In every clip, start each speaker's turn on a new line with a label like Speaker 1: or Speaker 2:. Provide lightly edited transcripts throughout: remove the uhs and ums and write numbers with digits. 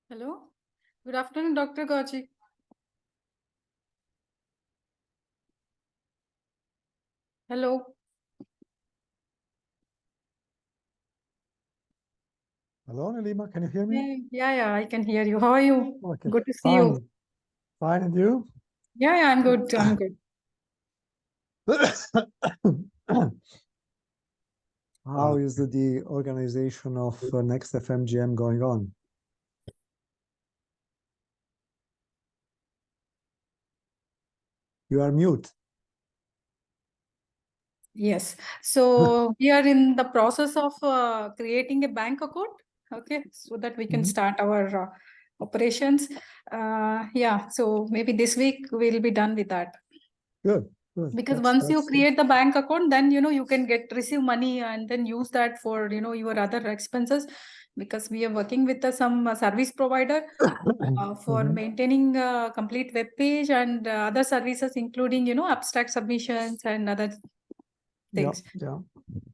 Speaker 1: Hello. Good afternoon, Dr. Gaji. Hello.
Speaker 2: Hello, Nilima, can you hear me?
Speaker 1: Yeah, I can hear you. How are you?
Speaker 2: Okay,
Speaker 1: Good to see you.
Speaker 2: fine, and you?
Speaker 1: Yeah, I'm good. I'm good.
Speaker 2: How is the organization of Next FMGM going on? You are mute.
Speaker 1: Yes. So we are in the process of creating a bank account. Okay, so that we can start our operations. Yeah. So maybe this week we'll be done with that.
Speaker 2: Good, good.
Speaker 1: Because once you create the bank account, then you can receive money and then use that for your other expenses. Because we are working with some service provider for maintaining a complete web page and other services, including abstract submissions and other things.
Speaker 2: Yeah.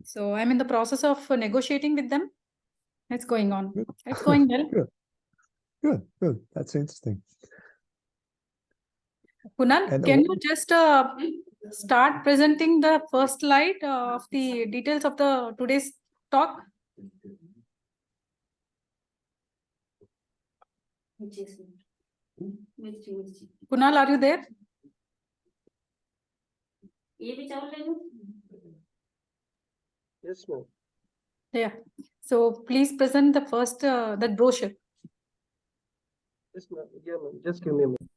Speaker 1: So I'm in the process of negotiating with them. It's going on.
Speaker 2: Good.
Speaker 1: It's going well.
Speaker 2: Good. That's interesting.
Speaker 1: Kunal,
Speaker 2: And
Speaker 1: can you just start presenting the first slide of the details of the today's talk? Kunal, are you there?
Speaker 3: Yes, ma'am.
Speaker 1: Yeah. So please present the first that brochure.
Speaker 3: Yes, ma'am. Yeah, ma'am. Just give me a minute.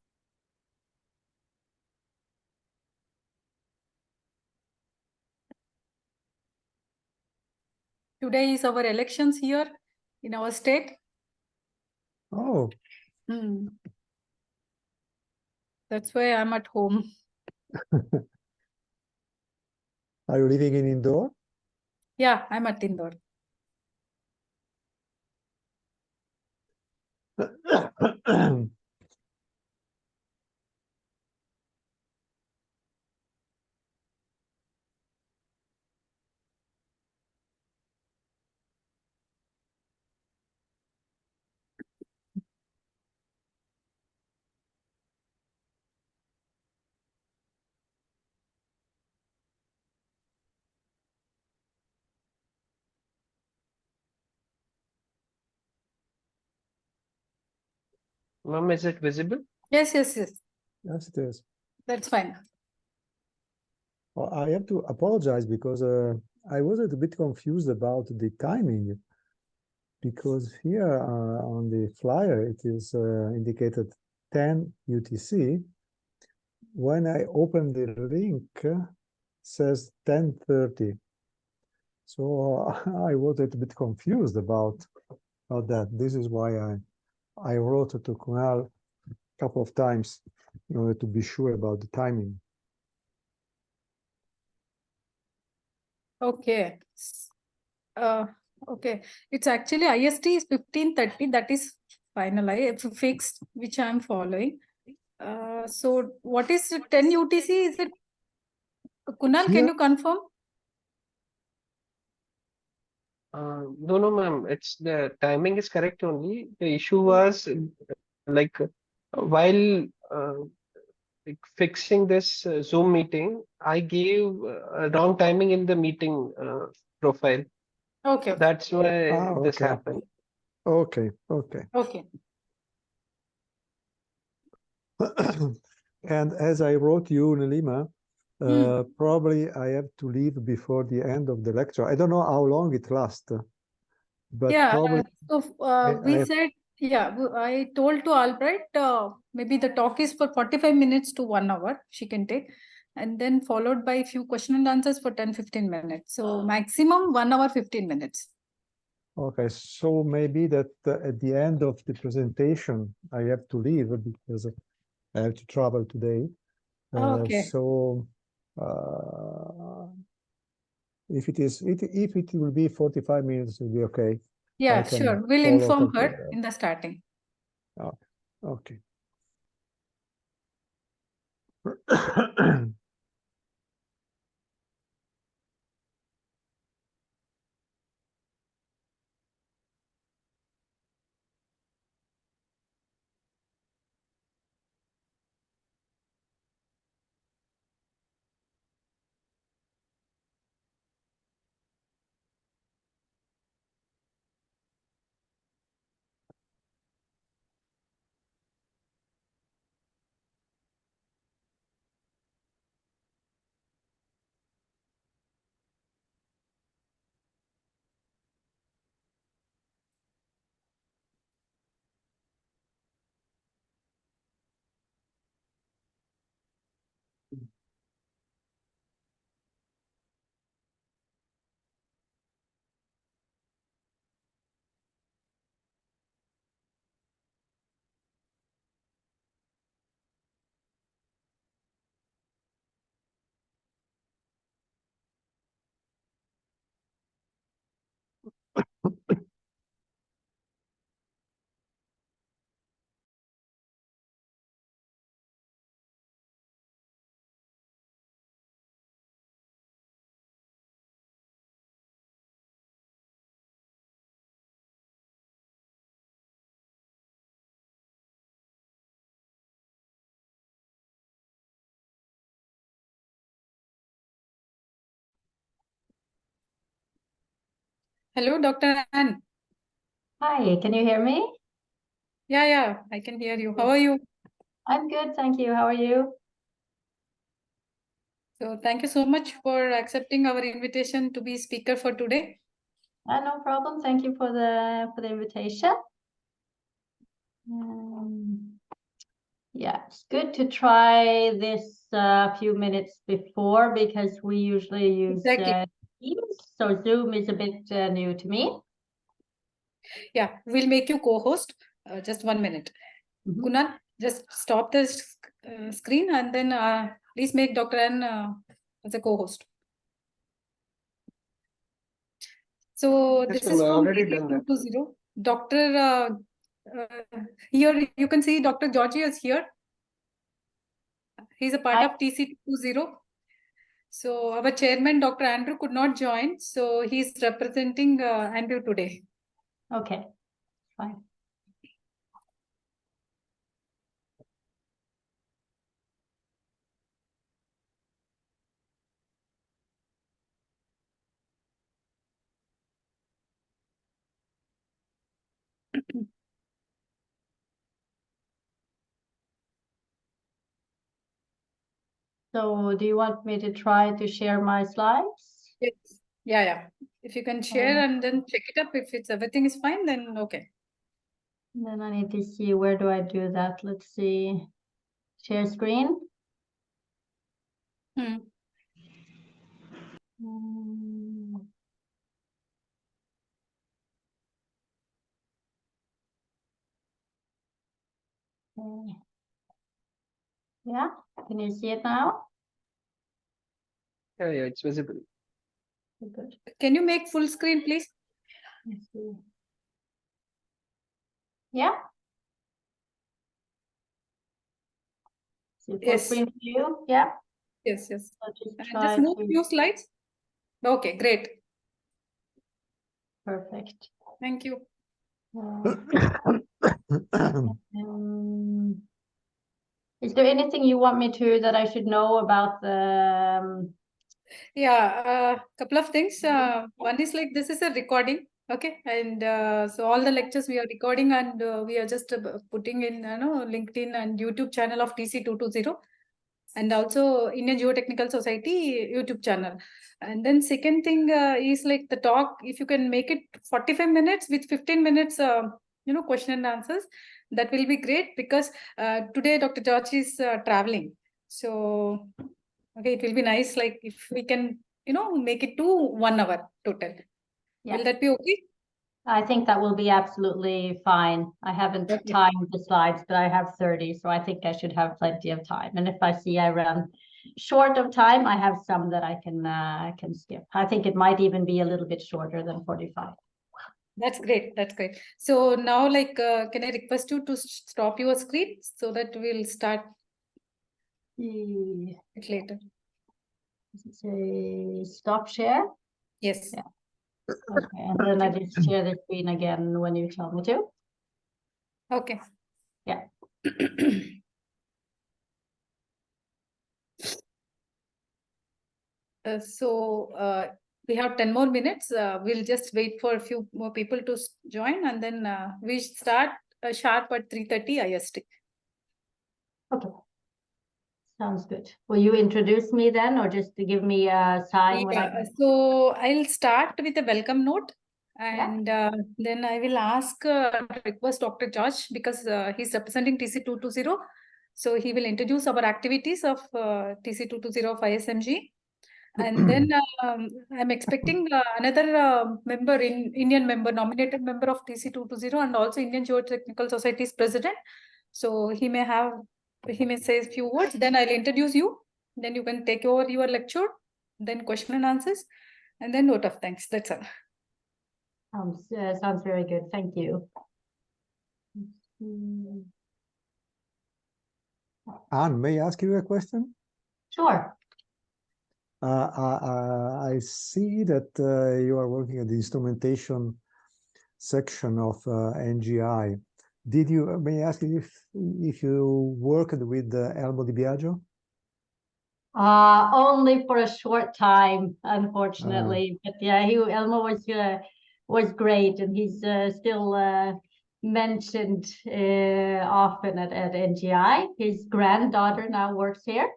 Speaker 1: Today is our elections here in our state.
Speaker 2: Oh,
Speaker 1: That's why I'm at home.
Speaker 2: are you living in Indore?
Speaker 1: Yeah, I'm at Indore.
Speaker 3: Ma'am, is it visible?
Speaker 1: Yes.
Speaker 2: Yes, it is.
Speaker 1: That's fine.
Speaker 2: Well, I have to apologize because I was a bit confused about the timing, because here on the flyer it is indicated 10 UTC. When I open the link, says 10:30. So I was a little bit confused about that. This is why I wrote to Kunal a couple of times in order to be sure about the timing.
Speaker 1: Okay. Okay. It's actually IST is 15:30. That is finalized, fixed, which I'm following. So what is 10 UTC? Is it Kunal? Can
Speaker 2: Here,
Speaker 1: you confirm?
Speaker 3: No, ma'am. It's the timing is correct only. The issue was like while like fixing this Zoom meeting, I gave wrong timing in the meeting profile.
Speaker 1: Okay.
Speaker 3: That's why this
Speaker 2: okay.
Speaker 3: happened.
Speaker 2: Okay.
Speaker 1: Okay.
Speaker 2: And as I wrote you, Nilima, probably I have to leave before the end of the lecture. I don't know how long it lasts, but
Speaker 1: Yeah.
Speaker 2: probably
Speaker 1: So we
Speaker 2: I
Speaker 1: said, yeah, I told to Albright, maybe the talk is for 45 minutes to 1 hour she can take, and then followed by a few question and answers for 10-15 minutes. So maximum 1 hour, 15 minutes.
Speaker 2: Okay, so maybe that at the end of the presentation, I have to leave because I have to travel today.
Speaker 1: Okay.
Speaker 2: So if it will be 45 minutes, it will be okay.
Speaker 1: Yeah,
Speaker 2: I can
Speaker 1: sure. We'll
Speaker 2: follow
Speaker 1: inform
Speaker 2: from
Speaker 1: her in the starting.
Speaker 2: Okay.
Speaker 1: Hello, Dr. Ann.
Speaker 4: Hi, can you hear me?
Speaker 1: Yeah, I can hear you. How are you?
Speaker 4: I'm good, thank you. How are you?
Speaker 1: So thank you so much for accepting our invitation to be speaker for today.
Speaker 4: No problem. Thank you for the invitation. Yeah, it's good to try this a few minutes before because we usually use
Speaker 1: Exactly.
Speaker 4: Teams, so Zoom is a bit new to me.
Speaker 1: Yeah, we'll make you co-host. Just 1 minute.
Speaker 4: Mhm.
Speaker 1: Kunal, just stop the screen and then please make Dr. Ann as a co-host. So
Speaker 3: Yes,
Speaker 1: this
Speaker 3: ma'am,
Speaker 1: is
Speaker 3: I
Speaker 1: from
Speaker 3: already done that.
Speaker 1: TC220. Dr. Here you can see Dr. Georgie is here. He's a part
Speaker 4: Hi.
Speaker 1: of TC220. So our chairman, Dr. Andrew, could not join. So he's representing Andrew today.
Speaker 4: Okay, fine. So do you want me to try to share my slides?
Speaker 1: Yes. Yeah. If you can share and then check it up. If it's everything is fine, then okay.
Speaker 4: Then I need to see, where do I do that? Let's see. Share screen.
Speaker 1: Hmm.
Speaker 4: Mm. Okay. Yeah, can you see it now?
Speaker 3: Yeah, it's visible.
Speaker 4: Good.
Speaker 1: Can you make full screen, please?
Speaker 4: Let's see. Yeah. See full
Speaker 1: Yes.
Speaker 4: screen view. Yeah.
Speaker 1: Yes.
Speaker 4: So just
Speaker 1: And
Speaker 4: try
Speaker 1: just move
Speaker 4: to.
Speaker 1: few slides. Okay, great.
Speaker 4: Perfect.
Speaker 1: Thank you.
Speaker 4: Is there anything you want me to that I should know about the?
Speaker 1: Yeah, couple of things. One is like this is a recording, okay, and so all the lectures we are recording and we are just putting in, LinkedIn and YouTube channel of TC220, and also Indian Geotechnical Society YouTube channel. And then second thing is like the talk. If you can make it 45 minutes with 15 minutes, question and answers, that will be great because today Dr. George is traveling, so. Okay, it will be nice, like if we can, make it to 1 hour total.
Speaker 4: Yeah.
Speaker 1: Will that be okay?
Speaker 4: I think that will be absolutely fine. I haven't
Speaker 1: Okay.
Speaker 4: timed the slides, but I have 30, so I think I should have plenty of time. And if I see I run short of time, I have some that I can skip. I think it might even be a little bit shorter than 45.
Speaker 1: That's great. That's great. So now, like, can I request you to stop your screen so that we'll start it later?
Speaker 4: Does it say stop share?
Speaker 1: Yes.
Speaker 4: Yeah. Okay, and then I just share the screen again when you tell me to.
Speaker 1: Okay.
Speaker 4: Yeah.
Speaker 1: So we have 10 more minutes. We'll just wait for a few more people to join, and then we start sharp at 3:30 IST.
Speaker 4: Okay. Sounds good. Will you introduce me then, or just to give me a sign when I?
Speaker 1: So I'll start with a welcome note, and then I will request Dr. George, because he's representing TC220. So he will introduce our activities of TC220 of ISMG. And then I'm expecting another Indian member, nominated member of TC220, and also Indian Geotechnical Society's president. So he may say a few words, then I'll introduce you. Then you can take over your lecture, then question and answers, and then note of thanks. That's all.
Speaker 4: Sounds very good. Thank you.
Speaker 2: Anne, may I ask you a question?
Speaker 4: Sure.
Speaker 2: I see that you are working at the instrumentation section of NGI. May I ask you if you worked with Elmo Di Biagio?
Speaker 4: Only for a short time, unfortunately. But yeah, Elmo was was great, and he's still mentioned often at NGI. His granddaughter now works here.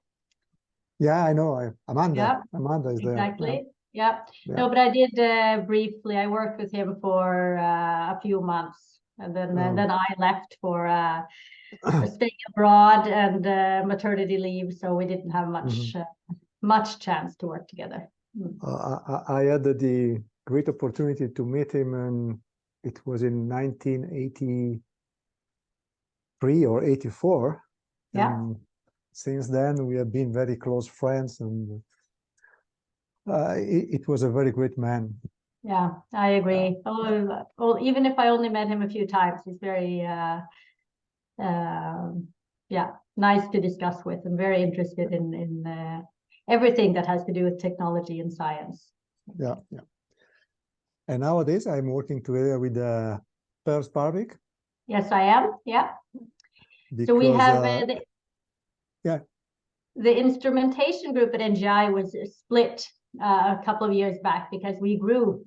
Speaker 2: Yeah, I know. Amanda.
Speaker 4: Yeah,
Speaker 2: Amanda is there. Yeah.
Speaker 4: exactly. Yeah.
Speaker 2: Yeah.
Speaker 4: No, but I did briefly. I worked with him for a few months, and then
Speaker 2: Oh.
Speaker 4: then I left for a stay abroad and maternity leave, so we didn't have much chance to work together.
Speaker 2: I had the great opportunity to meet him, and it was in 1983 or 84.
Speaker 4: Yeah.
Speaker 2: And since then, we have been very close friends, and it was a very great man.
Speaker 4: Yeah, I agree. Well, even if I only met him a few times, he's very, yeah, nice to discuss with and very interested in everything that has to do with technology and science.
Speaker 2: Yeah, yeah. And nowadays, I'm working together with Per Sparvik.
Speaker 4: Yes, I am. Yeah. So we
Speaker 2: Because,
Speaker 4: have
Speaker 2: yeah.
Speaker 4: the instrumentation group at NGI was split a couple of years back because we grew.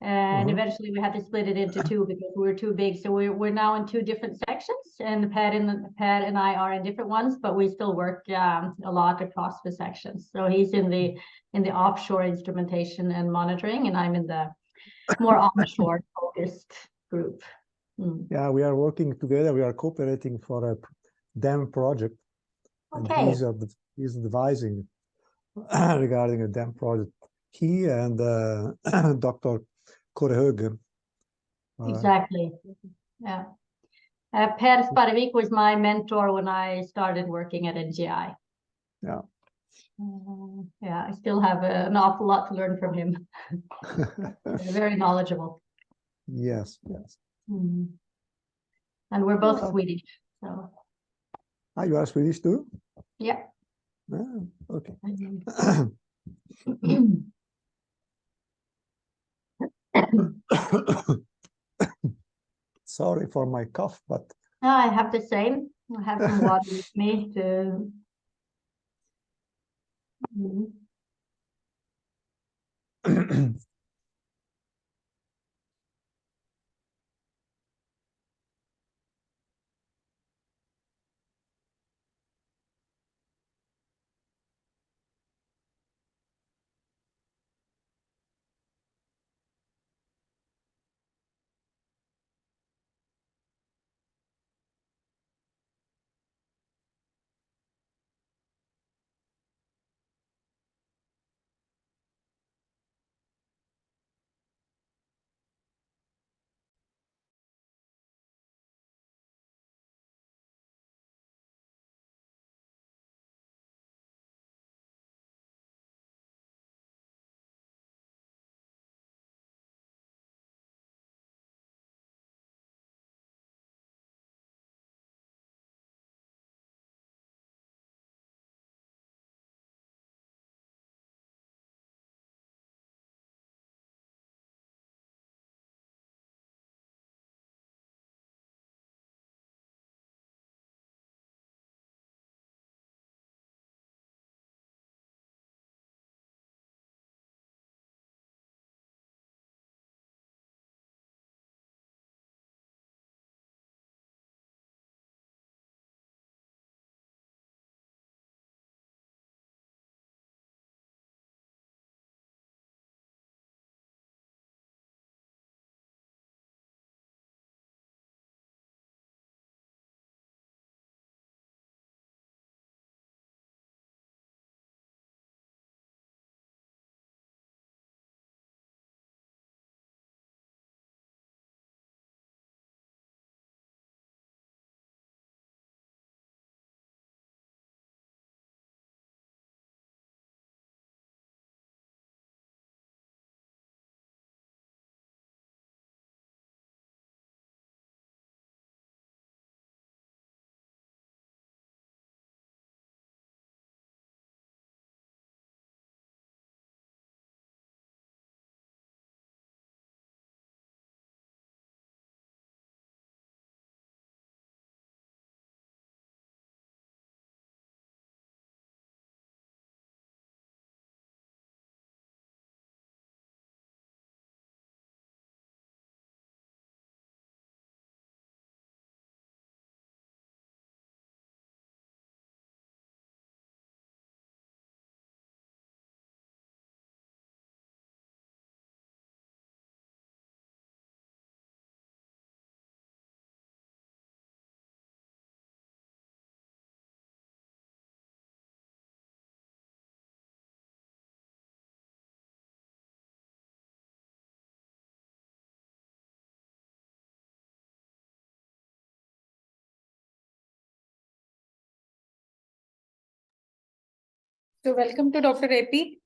Speaker 4: And eventually we had to split it into two because we were too big. So we're now in two different sections, and Pat and I are in different ones, but we still work a lot across the sections. So he's in the offshore instrumentation and monitoring, and I'm in the more onshore focused group.
Speaker 2: Yeah, we are working together. We are cooperating for a dam project.
Speaker 4: Okay.
Speaker 2: And he's advising regarding a dam project. He and Dr. Korehögen.
Speaker 4: Exactly. Yeah. Per Sparvik was my mentor when I started working at NGI.
Speaker 2: Yeah.
Speaker 4: Yeah, I still have an awful lot to learn from him. Very knowledgeable.
Speaker 2: Yes, yes.
Speaker 4: And we're both Swedish, so.
Speaker 2: You are Swedish too?
Speaker 4: Yeah.
Speaker 2: Okay. Sorry for my cough, but
Speaker 4: I have the same. I have some water with me to.
Speaker 1: So welcome to Dr. AP.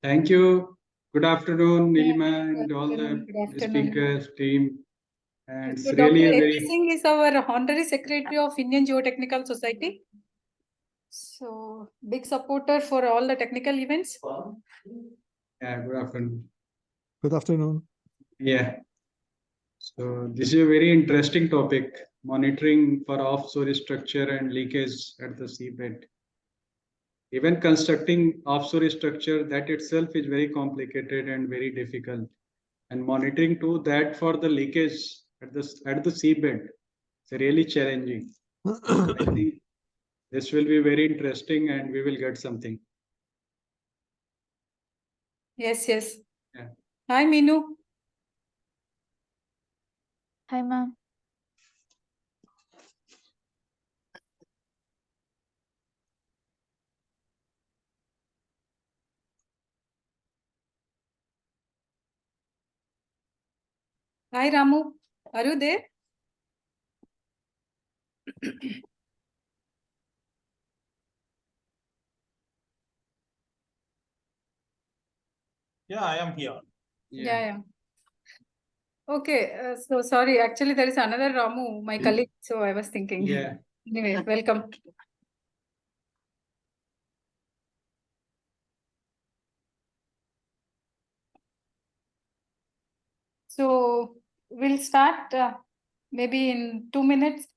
Speaker 5: Thank you. Good afternoon,
Speaker 1: Yeah,
Speaker 5: Nilima,
Speaker 1: good
Speaker 5: and all
Speaker 1: afternoon,
Speaker 5: the
Speaker 1: good afternoon.
Speaker 5: speakers team. And
Speaker 1: So
Speaker 5: it's really
Speaker 1: Dr.
Speaker 5: a
Speaker 1: AP
Speaker 5: very
Speaker 1: Singh is our Honorary Secretary of Indian Geotechnical Society. So big supporter for all the technical events.
Speaker 5: good afternoon.
Speaker 2: Good afternoon.
Speaker 5: Yeah. So this is a very interesting topic: monitoring for offshore structure and leakage at the seabed. Even constructing offshore structure, that itself is very complicated and very difficult. And monitoring to that for the leakage at the seabed, it's really challenging. I think this will be very interesting and we will get something.
Speaker 1: Yes, yes.
Speaker 5: Yeah.
Speaker 1: Hi, Meenu.
Speaker 6: Hi, ma'am.
Speaker 1: Hi, Ramu. Are you there?
Speaker 7: Yeah, I am here.
Speaker 1: Yeah. Okay, so sorry. Actually, there is another Ramu, my colleague. So I was thinking.
Speaker 5: Yeah.
Speaker 1: Anyway, welcome. So we'll start maybe in 2 minutes.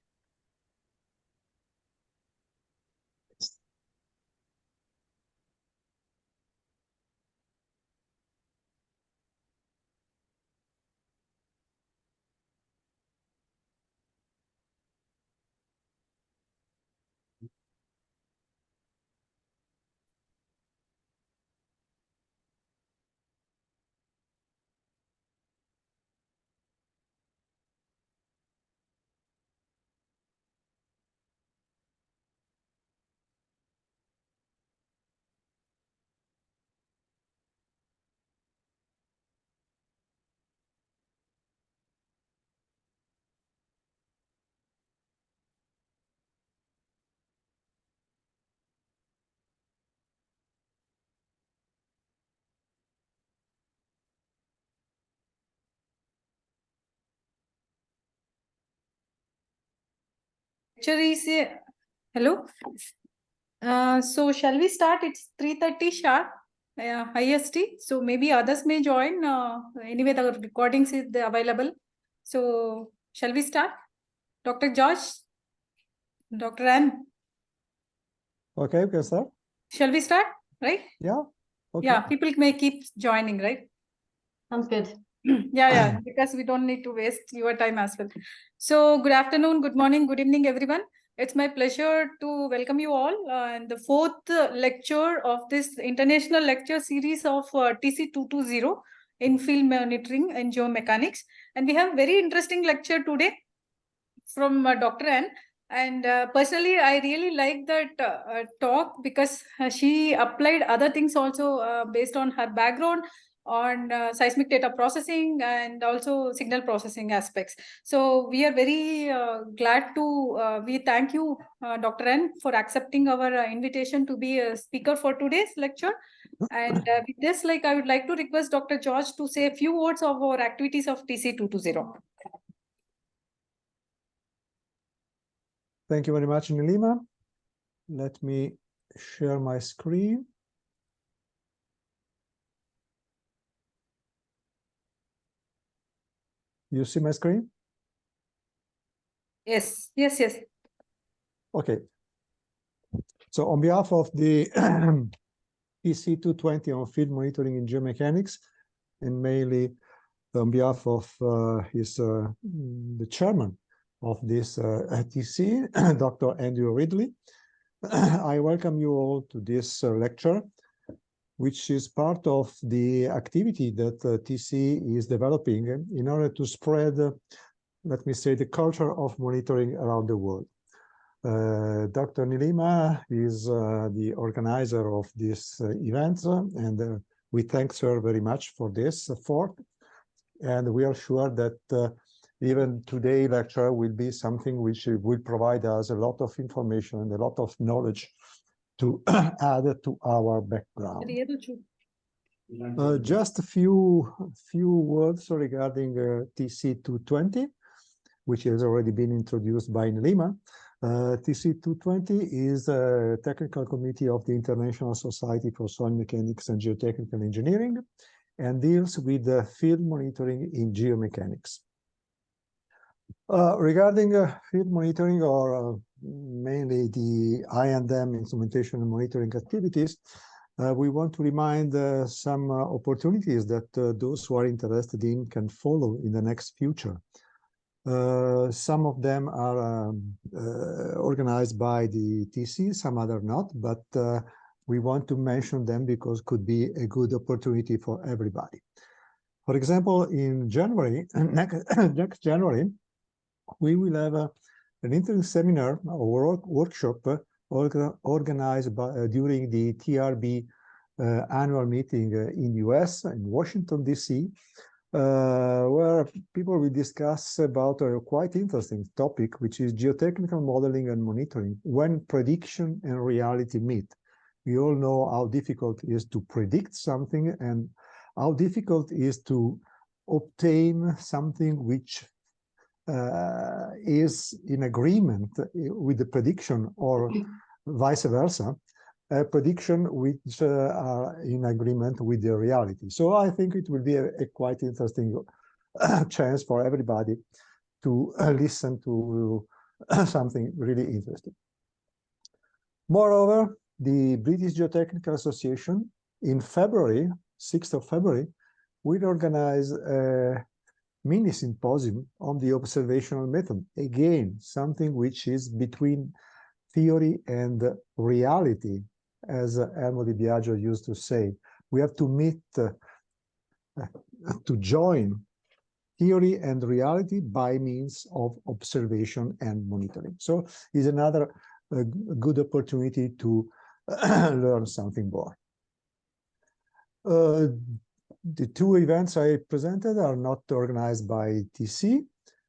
Speaker 1: Lecture is hello. So shall we start? It's 3:30 sharp. IST. So maybe others may join. Anyway, the recordings is available. So shall we start? Dr. George, Dr. Ann,
Speaker 2: Okay, okay, sir.
Speaker 1: shall we start? Right?
Speaker 2: Yeah. Okay.
Speaker 1: Yeah, people may keep joining, right?
Speaker 4: Sounds good.
Speaker 1: Yeah, because we don't need to waste your time as well. So good afternoon, good morning, good evening, everyone. It's my pleasure to welcome you all in the fourth lecture of this international lecture series of TC220 in field monitoring and geomechanics. And we have very interesting lecture today from Dr. Ann. And personally, I really like that talk because she applied other things also based on her background on seismic data processing and also signal processing aspects. So we are very glad to, we thank you, Dr. Ann, for accepting our invitation to be a speaker for today's lecture. And with this, I would like to request Dr. George to say a few words of our activities of TC220.
Speaker 2: Thank you very much, Nilima. Let me share my screen. You see my screen?
Speaker 1: Yes.
Speaker 2: Okay. So on behalf of the TC220 on field monitoring in geomechanics, and mainly on behalf of the chairman of this TC, Dr. Andrew Ridley, I welcome you all to this lecture, which is part of the activity that TC is developing in order to spread let me say, the culture of monitoring around the world. Dr. Nilima is the organizer of this event, and we thank her very much for this effort. And we are sure that even today's lecture will be something which will provide us a lot of information and a lot of knowledge to add to our background. Just a few words regarding TC220, which has already been introduced by Nilima. TC220 is a technical committee of the International Society for Soil Mechanics and Geotechnical Engineering, and deals with field monitoring in geomechanics. Regarding field monitoring, or mainly the I&M instrumentation and monitoring activities, we want to remind some opportunities that those who are interested in can follow in the next future. Some of them are organized by the TC, some other not, but we want to mention them because could be a good opportunity for everybody. For example, in January, next January, we will have an interesting seminar or workshop organized during the TRB annual meeting in US, in Washington, DC, where people will discuss about a quite interesting topic, which is geotechnical modeling and monitoring when prediction and reality meet. We all know how difficult it is to predict something and how difficult it is to obtain something which is in agreement with the prediction, or vice versa, a prediction which are in agreement with the reality. So I think it will be a quite interesting chance for everybody to listen to something really interesting. Moreover, the British Geotechnical Association in February, 6th of February, will organize a mini symposium on the observational method. Again, something which is between theory and reality, as Elmo Di Biagio used to say. We have to meet, to join theory and reality by means of observation and monitoring. So it's another good opportunity to learn something more. The two events I presented are not organized by TC,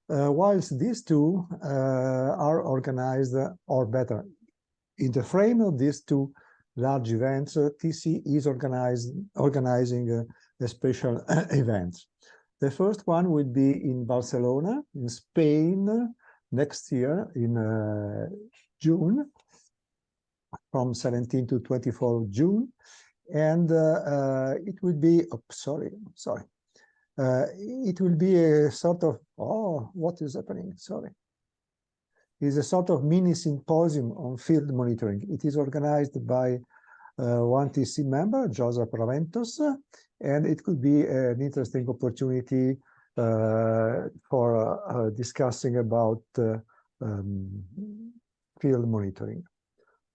Speaker 2: whilst these two are organized, or better, in the frame of these two large events, TC is organizing a special event. The first one will be in Barcelona, in Spain, next year in June, from 17 to 24 June. And it will be, it will be a sort of, what is happening? It's a sort of mini symposium on field monitoring. It is organized by one TC member, Joseph Raventos, and it could be an interesting opportunity for discussing about field monitoring.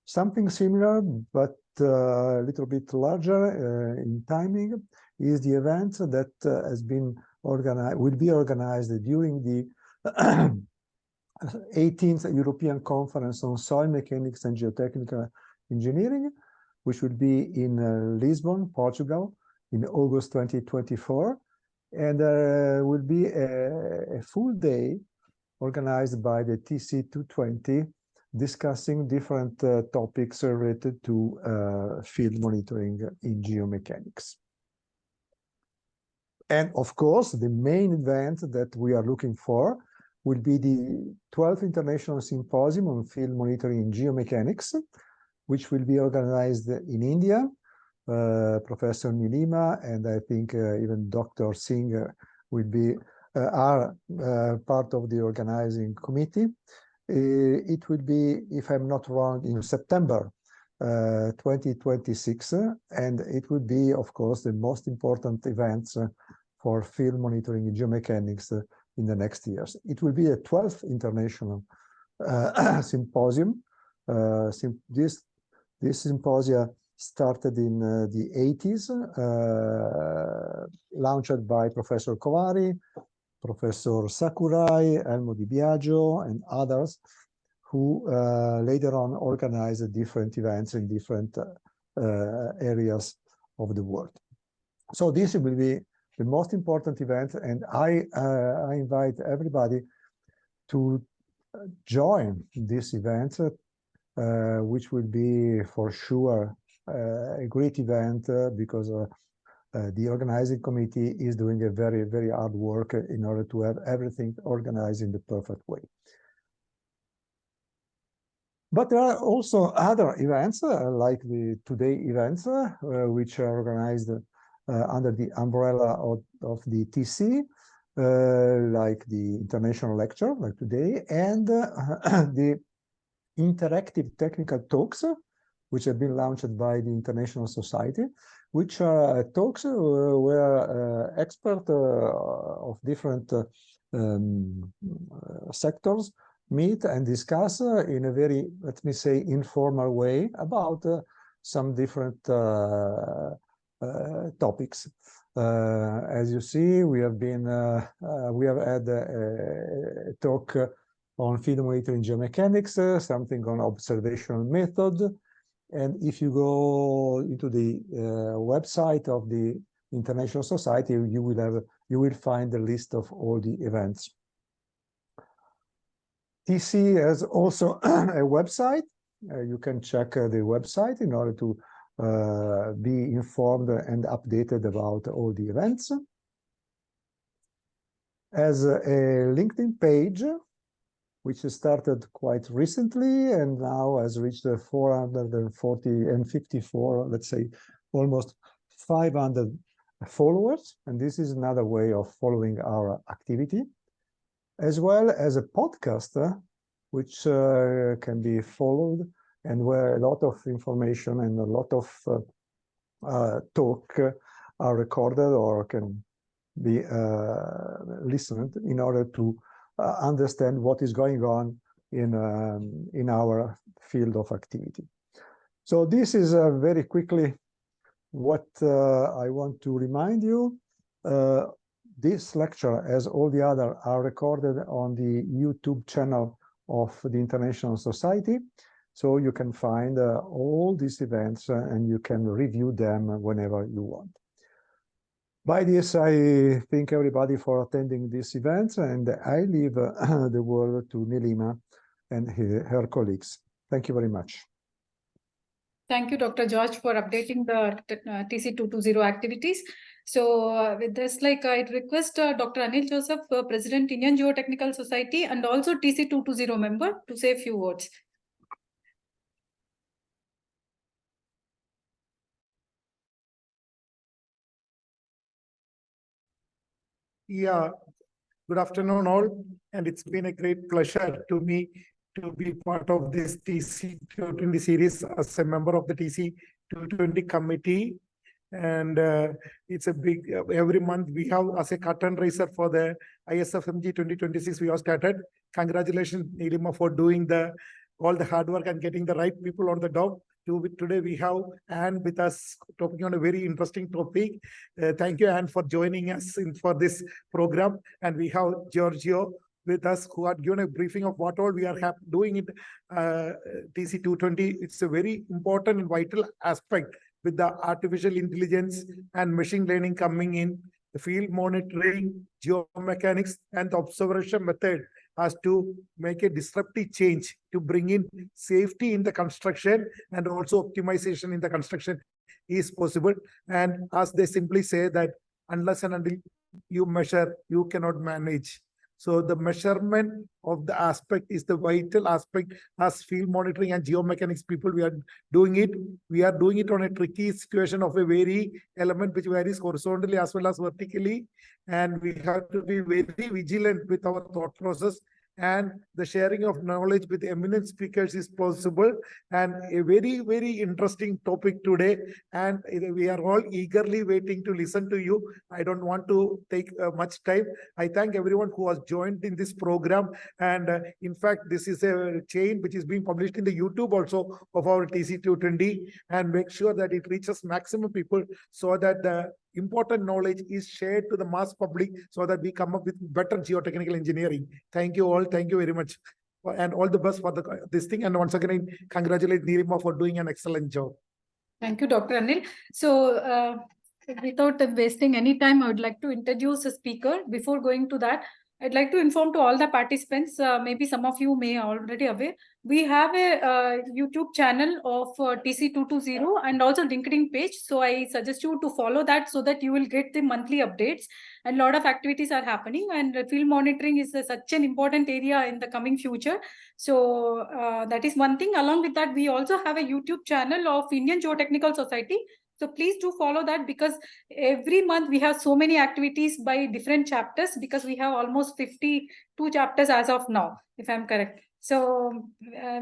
Speaker 2: Something similar, but a little bit larger in timing, is the event that has been organized, will be organized during the 18th European Conference on Soil Mechanics and Geotechnical Engineering, which will be in Lisbon, Portugal, in August 2024, and will be a full day organized by the TC220, discussing different topics related to field monitoring in geomechanics. And of course, the main event that we are looking for will be the 12th International Symposium on Field Monitoring in Geomechanics, which will be organized in India. Professor Nilima and I think even Dr. Singh will be are part of the organizing committee. It will be, if I'm not wrong, in September 2026, and it will be, of course, the most important events for field monitoring in geomechanics in the next years. It will be a 12th international symposium. This symposia started in the 80s, launched by Professor Kovari, Professor Sakurai, Elmo Di Biagio, and others who later on organized different events in different areas of the world. So this will be the most important event, and I invite everybody to join this event, which will be for sure a great event because the organizing committee is doing a very, very hard work in order to have everything organized in the perfect way. But there are also other events like the today events, which are organized under the umbrella of the TC, like the international lecture, like today, and the interactive technical talks, which have been launched by the International Society, which are talks where experts of different sectors meet and discuss in a very, let me say, informal way about some different topics. As you see, we have had a talk on field monitoring geomechanics, something on observational method. And if you go into the website of the International Society, you will find the list of all the events. TC has also a website. You can check the website in order to be informed and updated about all the events. As a LinkedIn page, which started quite recently and now has reached 440 and 54, let's say almost 500 followers. And this is another way of following our activity, as well as a podcast, which can be followed and where a lot of information and a lot of talk are recorded or can be listened in order to understand what is going on in our field of activity. So this is very quickly what I want to remind you. This lecture, as all the other, are recorded on the YouTube channel of the International Society. So you can find all these events and you can review them whenever you want. By this, I thank everybody for attending this event, and I leave the word to Nilima and her colleagues. Thank you very much.
Speaker 1: Thank you, Dr. George, for updating the TC220 activities. So with this, I request Dr. Anil Joseph, President, Indian Geotechnical Society, and also TC220 member to say a few words.
Speaker 6: Yeah, good afternoon all, and it's been a great pleasure to me to be part of this TC220 series as a member of the TC220 committee. And it's a big, every month we have as a curtain raiser for the ISFMG 2026 we have started. Congratulations, Nilima, for doing all the hard work and getting the right people on the job. Today we have Anne with us talking on a very interesting topic. Thank you, Anne, for joining us for this program. And we have Giorgio with us, who had given a briefing of what all we are doing in TC220. It's a very important and vital aspect with the artificial intelligence and machine learning coming in, the field monitoring, geomechanics, and the observation method has to make a disruptive change to bring in safety in the construction, and also optimization in the construction is possible. And as they simply say that unless and until you measure, you cannot manage. So the measurement of the aspect is the vital aspect. As field monitoring and geomechanics people, we are doing it. We are doing it on a tricky situation of a very element which varies horizontally as well as vertically. And we have to be very vigilant with our thought process and the sharing of knowledge with eminent speakers is possible, and a very, very interesting topic today. And we are all eagerly waiting to listen to you. I don't want to take much time. I thank everyone who has joined in this program. And in fact, this is a chain which is being published in the YouTube also of our TC220, and make sure that it reaches maximum people so that the important knowledge is shared to the mass public so that we come up with better geotechnical engineering. Thank you all. Thank you very much. And all the best for this thing. And once again, I congratulate Nirima for doing an excellent job.
Speaker 1: Thank you, Dr. Anil. So without wasting any time, I would like to introduce a speaker. Before going to that, I'd like to inform to all the participants, maybe some of you may already aware, we have a YouTube channel of TC220 and also LinkedIn page. So I suggest you to follow that so that you will get the monthly updates, and a lot of activities are happening, and field monitoring is such an important area in the coming future. So that is one thing. Along with that, we also have a YouTube channel of Indian Geotechnical Society. So please do follow that, because every month we have so many activities by different chapters, because we have almost 52 chapters as of now, if I'm correct. So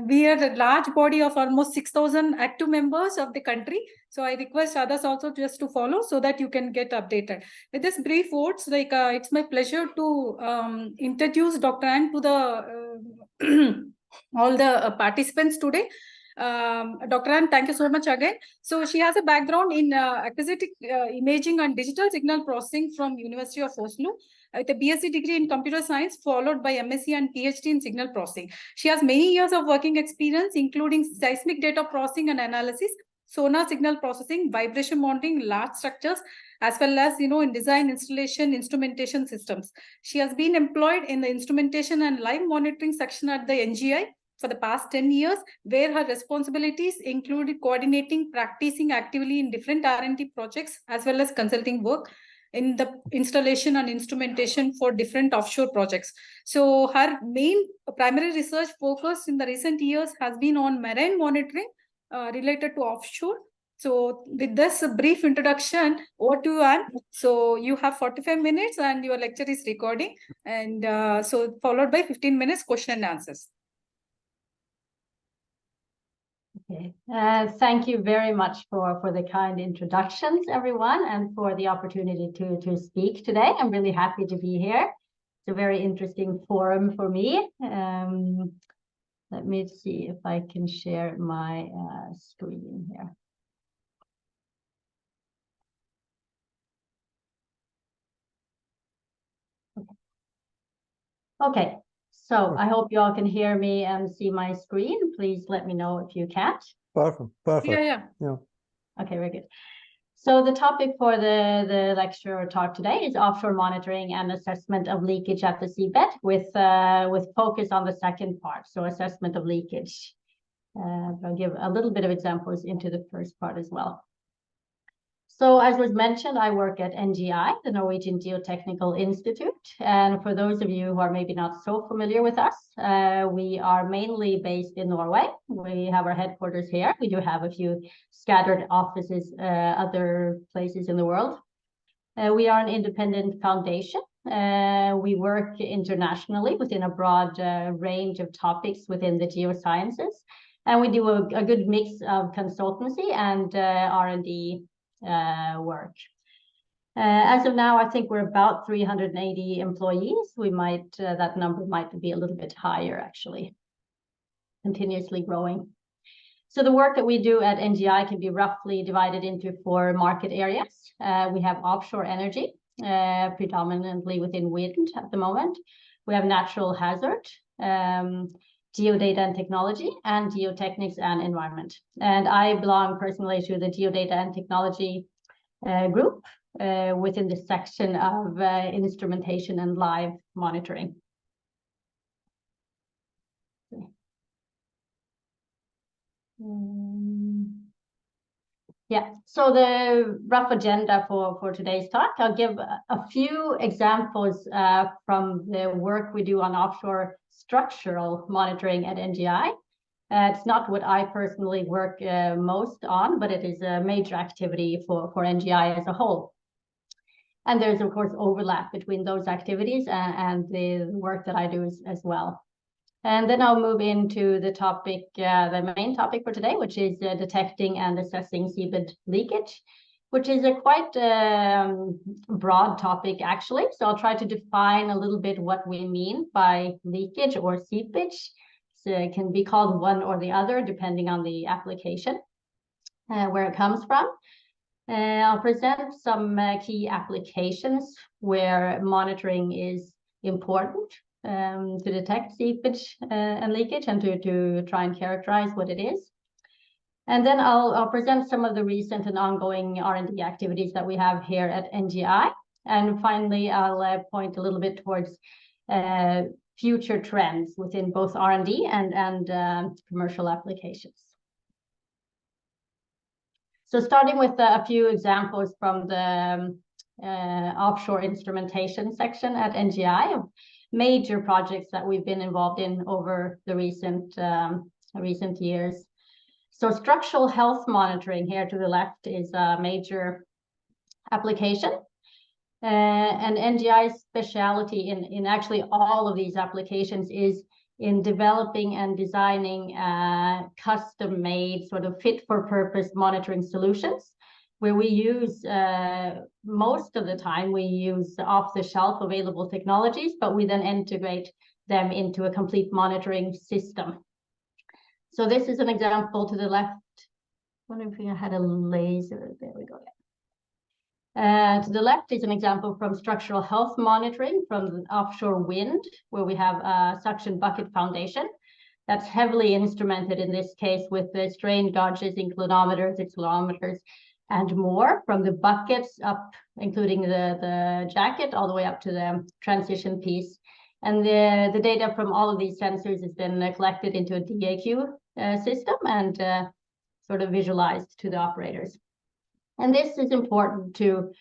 Speaker 1: we are a large body of almost 6,000 active members of the country. So I request others also just to follow so that you can get updated. With this brief words, it's my pleasure to introduce Dr. Ann to the all the participants today. Dr. Ann, thank you so much again. So she has a background in acoustic imaging and digital signal processing from University of Oslo, with a BSc degree in computer science, followed by MSc and PhD in signal processing. She has many years of working experience, including seismic data processing and analysis, sonar signal processing, vibration monitoring, large structures, as well as, in design, installation, instrumentation systems. She has been employed in the instrumentation and live monitoring section at the NGI for the past 10 years, where her responsibilities included coordinating, practicing actively in different R&D projects, as well as consulting work in the installation and instrumentation for different offshore projects. So her main primary research focus in the recent years has been on marine monitoring related to offshore. So with this brief introduction, over to you, Ann. So you have 45 minutes and your lecture is recording, and so followed by 15 minutes question and answers.
Speaker 4: Okay. Thank you very much for the kind introductions, everyone, and for the opportunity to speak today. I'm really happy to be here. It's a very interesting forum for me. Let me see if I can share my screen here. Okay. So I hope you all can hear me and see my screen. Please let me know if you can't.
Speaker 2: Perfect.
Speaker 1: Yeah.
Speaker 4: Okay, very good. So the topic for the lecture or talk today is offshore monitoring and assessment of leakage at the seabed, with focus on the second part, so assessment of leakage. I'll give a little bit of examples into the first part as well. So as was mentioned, I work at NGI, the Norwegian Geotechnical Institute. And for those of you who are maybe not so familiar with us, we are mainly based in Norway. We have our headquarters here. We do have a few scattered offices other places in the world. We are an independent foundation. We work internationally within a broad range of topics within the geosciences. And we do a good mix of consultancy and R&D work. As of now, I think we're about 380 employees. We might, that number might be a little bit higher, actually, continuously growing. So the work that we do at NGI can be roughly divided into 4 market areas. We have offshore energy, predominantly within wind at the moment. We have natural hazard, geodata and technology, and geotechnics and environment. And I belong personally to the geodata and technology group within the section of instrumentation and live monitoring. Yeah, so the rough agenda for today's talk, I'll give a few examples from the work we do on offshore structural monitoring at NGI. It's not what I personally work most on, but it is a major activity for NGI as a whole. And there's, of course, overlap between those activities and the work that I do as well. And then I'll move into the topic, the main topic for today, which is detecting and assessing seabed leakage, which is a quite broad topic, actually. So I'll try to define a little bit what we mean by leakage or seepage. So it can be called one or the other, depending on the application, where it comes from. I'll present some key applications where monitoring is important to detect seepage and leakage, and to try and characterize what it is. And then I'll present some of the recent and ongoing R&D activities that we have here at NGI. And finally, I'll point a little bit towards future trends within both R&D and commercial applications. So starting with a few examples from the offshore instrumentation section at NGI of major projects that we've been involved in over the recent years. So structural health monitoring here to the left is a major application. And NGI's specialty in actually all of these applications is in developing and designing custom-made, sort of fit-for-purpose monitoring solutions, where we use, most of the time, we use off-the-shelf available technologies, but we then integrate them into a complete monitoring system. So this is an example to the left. I wonder if we had a laser. There we go. To the left is an example from structural health monitoring from offshore wind, where we have a suction bucket foundation that's heavily instrumented in this case with the strain gauges, inclinometers, accelerometers, and more, from the buckets up, including the jacket, all the way up to the transition piece. And the data from all of these sensors has been collected into a DAQ system and sort of visualized to the operators. And this is important to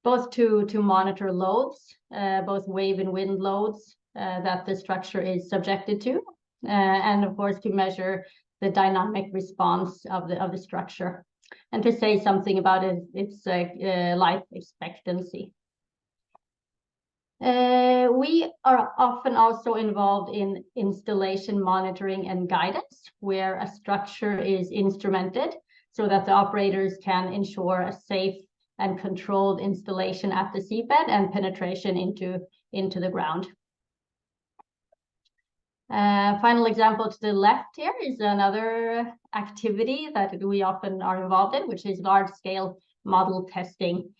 Speaker 4: both to monitor loads, both wave and wind loads that the structure is subjected to, and of course to measure the dynamic response of the structure, and to say something about its life expectancy. We are often also involved in installation monitoring and guidance, where a structure is instrumented so that the operators can ensure a safe and controlled installation at the seabed and penetration into the ground. Final example to the left here is another activity that we often are involved in, which is large-scale model testing.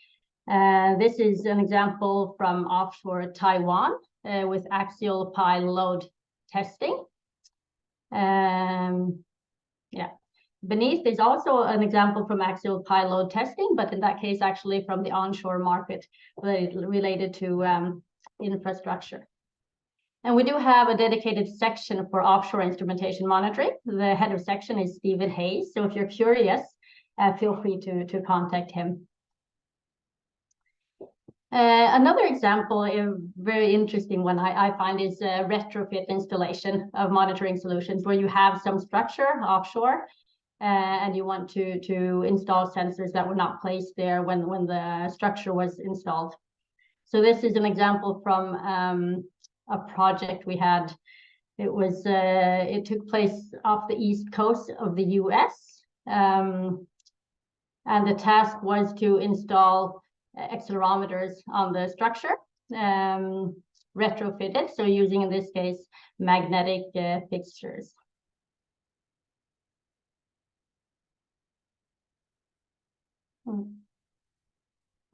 Speaker 4: This is an example from offshore Taiwan with axial pile load testing. Yeah. Beneath is also an example from axial pile load testing, but in that case, actually from the onshore market related to infrastructure. And we do have a dedicated section for offshore instrumentation monitoring. The head of section is Stephen Hayes. So if you're curious, feel free to contact him. Another example, a very interesting one I find, is retrofit installation of monitoring solutions, where you have some structure offshore and you want to install sensors that were not placed there when the structure was installed. So this is an example from a project we had. It took place off the east coast of the US, and the task was to install accelerometers on the structure, retrofitted, so using in this case magnetic fixtures.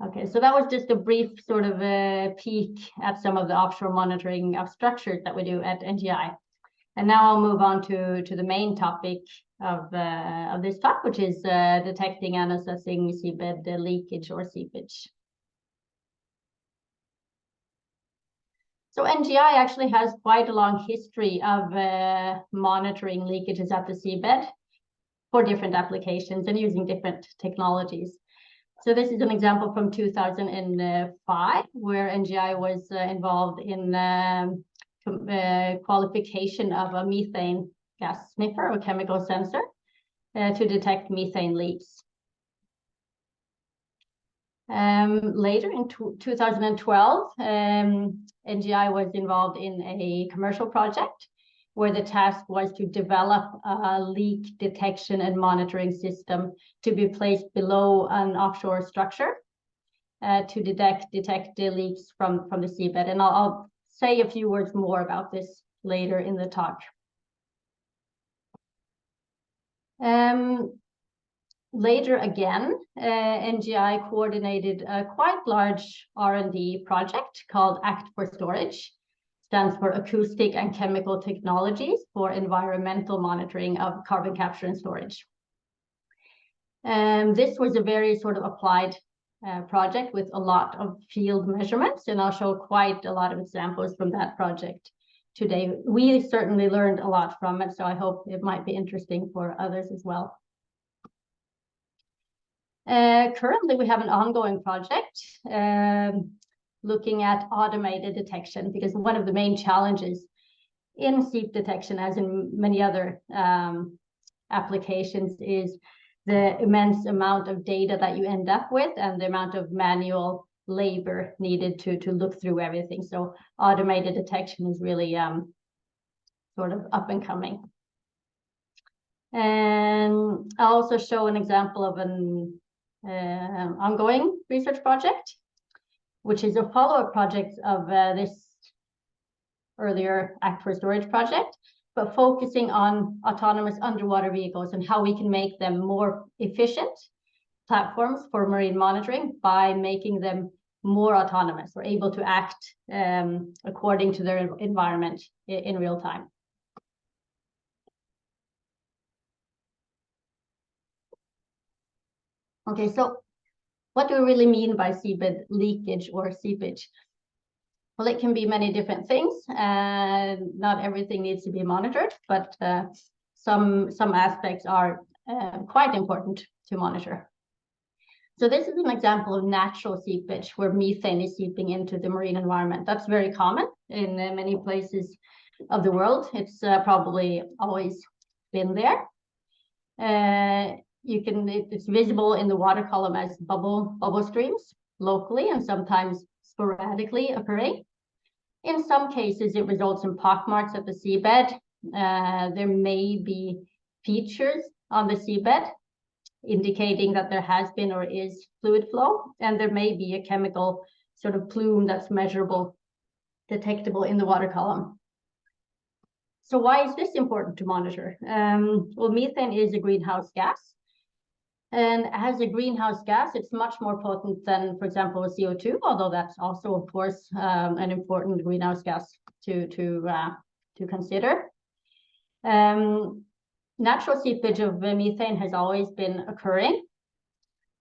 Speaker 4: Okay, so that was just a brief sort of a peek at some of the offshore monitoring of structures that we do at NGI. And now I'll move on to the main topic of this talk, which is detecting and assessing seabed leakage or seepage. So NGI actually has quite a long history of monitoring leakages at the seabed for different applications and using different technologies. So this is an example from 2005, where NGI was involved in qualification of a methane gas sniffer or chemical sensor to detect methane leaks. Later in 2012, NGI was involved in a commercial project where the task was to develop a leak detection and monitoring system to be placed below an offshore structure to detect the leaks from the seabed. And I'll say a few words more about this later in the talk. Later again, NGI coordinated a quite large R&D project called ACT for Storage. Stands for Acoustic and Chemical Technologies for Environmental Monitoring of Carbon Capture and Storage. This was a very sort of applied project with a lot of field measurements, and I'll show quite a lot of examples from that project today. We certainly learned a lot from it, so I hope it might be interesting for others as well. Currently, we have an ongoing project looking at automated detection, because one of the main challenges in seep detection, as in many other applications, is the immense amount of data that you end up with and the amount of manual labor needed to look through everything. So automated detection is really sort of up and coming. And I'll also show an example of an ongoing research project, which is a follow-up project of this earlier ACT for Storage project, but focusing on autonomous underwater vehicles and how we can make them more efficient platforms for marine monitoring by making them more autonomous or able to act according to their environment in real time. Okay, so what do we really mean by seabed leakage or seepage? Well, it can be many different things, and not everything needs to be monitored, but some aspects are quite important to monitor. So this is an example of natural seepage where methane is seeping into the marine environment. That's very common in many places of the world. It's probably always been there. It's visible in the water column as bubble streams locally and sometimes sporadically occurring. In some cases, it results in pockmarks at the seabed. There may be features on the seabed indicating that there has been or is fluid flow, and there may be a chemical sort of plume that's measurable, detectable in the water column. So why is this important to monitor? Well, methane is a greenhouse gas. And as a greenhouse gas, it's much more potent than, for example, CO2, although that's also, of course, an important greenhouse gas to consider. Natural seepage of methane has always been occurring,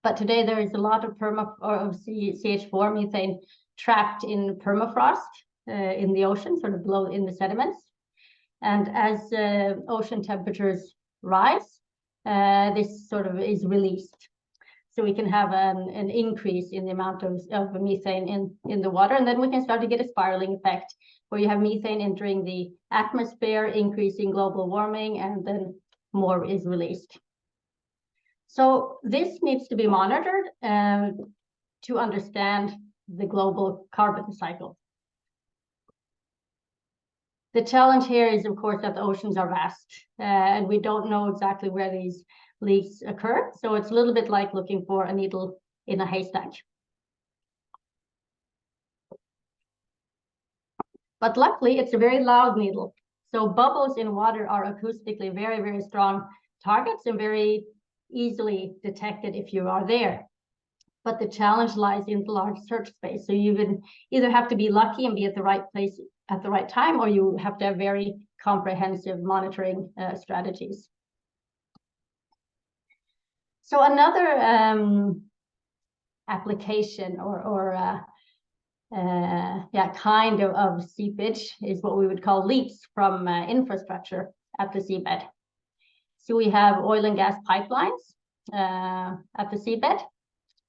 Speaker 4: but today there is a lot of CH4 methane trapped in permafrost in the ocean, sort of below in the sediments. And as ocean temperatures rise, this sort of is released. So we can have an increase in the amount of methane in the water, and then we can start to get a spiraling effect where you have methane entering the atmosphere, increasing global warming, and then more is released. So this needs to be monitored to understand the global carbon cycle. The challenge here is, of course, that the oceans are vast, and we don't know exactly where these leaks occur. So it's a little bit like looking for a needle in a haystack. But luckily, it's a very loud needle. So bubbles in water are acoustically very, very strong targets and very easily detected if you are there. But the challenge lies in the large search space. So you would either have to be lucky and be at the right place at the right time, or you have to have very comprehensive monitoring strategies. So another application kind of seepage is what we would call leaks from infrastructure at the seabed. So we have oil and gas pipelines at the seabed,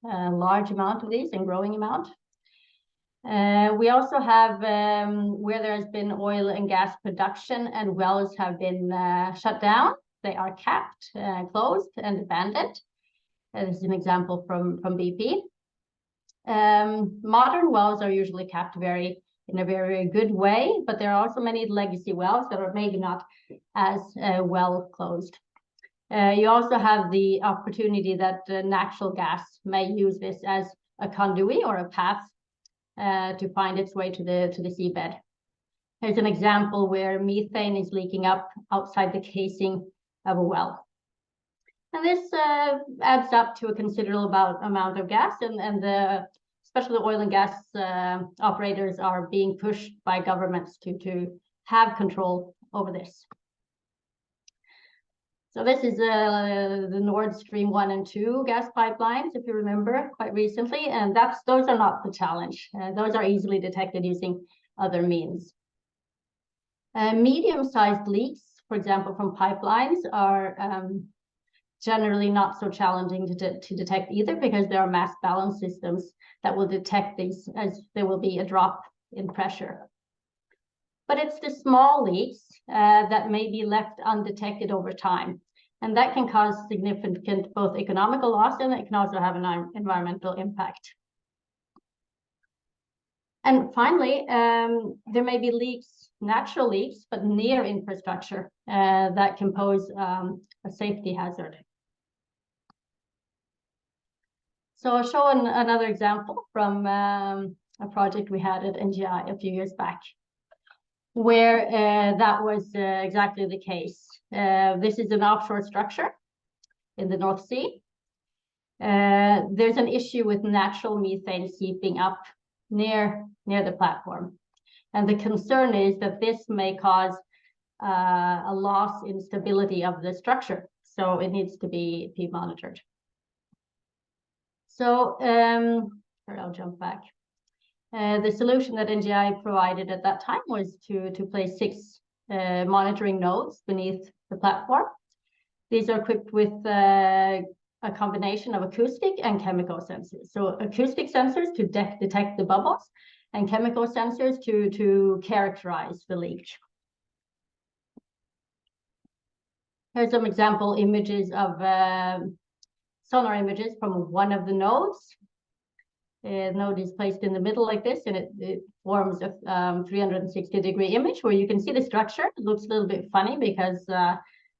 Speaker 4: a large amount of these and growing amount. We also have where there has been oil and gas production and wells have been shut down. They are capped, closed and abandoned. This is an example from BP. Modern wells are usually kept in a very good way, but there are also many legacy wells that are maybe not as well closed. You also have the opportunity that natural gas may use this as a conduit or a path to find its way to the seabed. Here's an example where methane is leaking up outside the casing of a well. And this adds up to a considerable amount of gas, and especially the oil and gas operators are being pushed by governments to have control over this. So this is the Nord Stream 1 and 2 gas pipelines, if you remember, quite recently, and those are not the challenge. Those are easily detected using other means. Medium-sized leaks, for example, from pipelines are generally not so challenging to detect either, because there are mass balance systems that will detect these as there will be a drop in pressure. But it's the small leaks that may be left undetected over time. And that can cause significant both economical loss, and it can also have an environmental impact. And finally, there may be leaks, natural leaks, but near infrastructure that can pose a safety hazard. So I'll show another example from a project we had at NGI a few years back, where that was exactly the case. This is an offshore structure in the North Sea. There's an issue with natural methane seeping up near the platform. And the concern is that this may cause a loss in stability of the structure. So it needs to be monitored. So I'll jump back. The solution that NGI provided at that time was to place 6 monitoring nodes beneath the platform. These are equipped with a combination of acoustic and chemical sensors. So acoustic sensors to detect the bubbles, and chemical sensors to characterize the leak. Here's some example images of sonar images from one of the nodes. A node is placed in the middle like this, and it forms a 360-degree image where you can see the structure. It looks a little bit funny because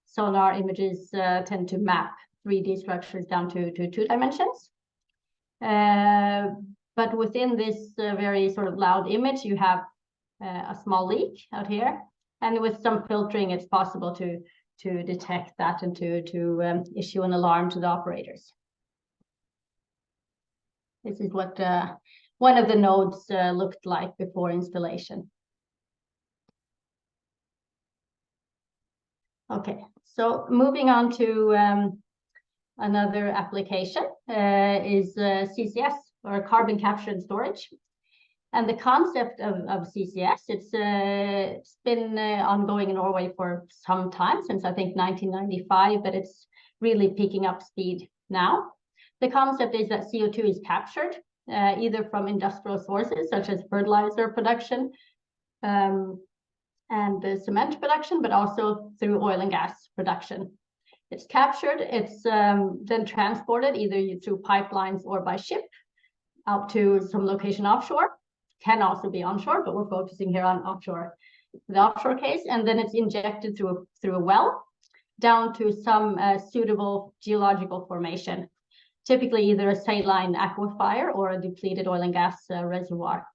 Speaker 4: sonar images tend to map 3D structures down to 2 dimensions. But within this very sort of loud image, you have a small leak out here. And with some filtering, it's possible to detect that and to issue an alarm to the operators. This is what one of the nodes looked like before installation. Okay, so moving on to another application is CCS, or carbon capture and storage. And the concept of CCS, it's been ongoing in Norway for some time, since I think 1995, but it's really picking up speed now. The concept is that CO2 is captured either from industrial sources, such as fertilizer production and cement production, but also through oil and gas production. It's captured, it's then transported either through pipelines or by ship out to some location offshore. Can also be onshore, but we're focusing here on offshore, the offshore case, and then it's injected through a well down to some suitable geological formation, typically either a saline aquifer or a depleted oil and gas reservoir.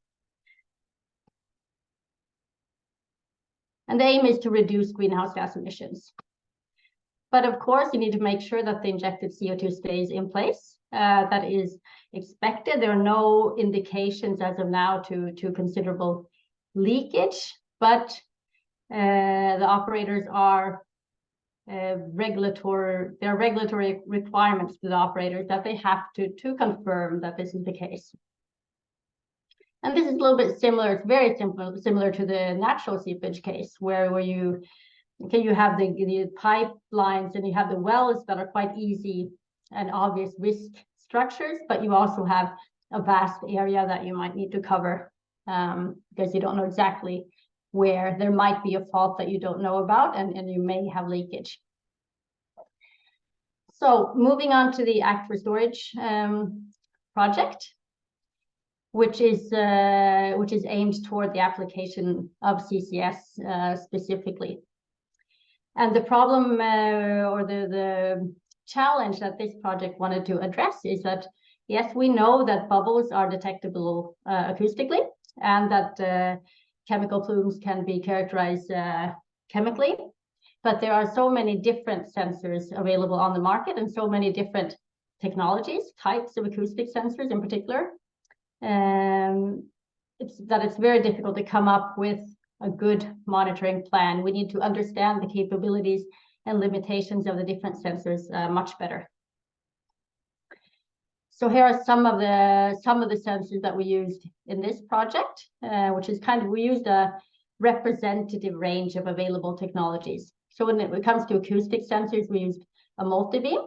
Speaker 4: And the aim is to reduce greenhouse gas emissions. But of course, you need to make sure that the injected CO2 stays in place. That is expected. There are no indications as of now to considerable leakage, but the operators are regulatory requirements to the operators that they have to confirm that this is the case. And this is a little bit similar. It's very similar to the natural seepage case, where you have the pipelines and you have the wells that are quite easy and obvious risk structures, but you also have a vast area that you might need to cover because you don't know exactly where there might be a fault that you don't know about, and you may have leakage. So moving on to the Act for Storage project. which is aimed toward the application of CCS specifically. And the problem or the challenge that this project wanted to address is that, yes, we know that bubbles are detectable acoustically, and that chemical plumes can be characterized chemically, but there are so many different sensors available on the market and so many different technologies, types of acoustic sensors in particular, it's very difficult to come up with a good monitoring plan. We need to understand the capabilities and limitations of the different sensors much better. So here are some of the sensors that we used in this project, which is we used a representative range of available technologies. So when it comes to acoustic sensors, we used a multibeam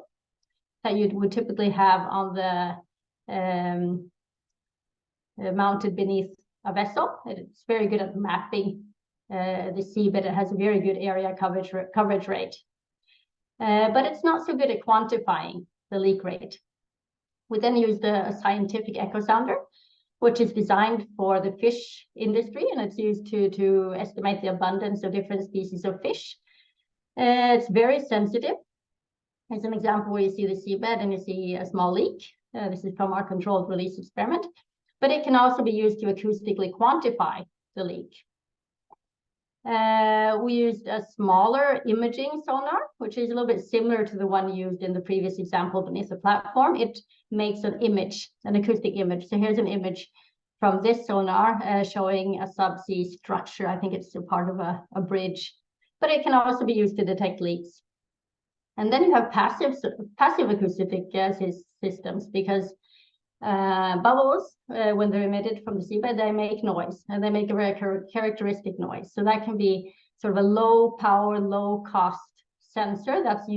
Speaker 4: that you would typically have on the mounted beneath a vessel. It's very good at mapping the seabed. It has a very good area coverage rate, but it's not so good at quantifying the leak rate. We then used a scientific echo sounder, which is designed for the fish industry, and it's used to estimate the abundance of different species of fish. It's very sensitive. As an example, where you see the seabed and you see a small leak. This is from our controlled release experiment, but it can also be used to acoustically quantify the leak. We used a smaller imaging sonar, which is a little bit similar to the one used in the previous example beneath the platform. It makes an image, an acoustic image. So here's an image from this sonar showing a subsea structure. I think it's a part of a bridge, but it can also be used to detect leaks. And then you have passive acoustic systems, because bubbles, when they're emitted from the seabed, they make noise, and they make a very characteristic noise. So that can be sort of a low power, low cost sensor that's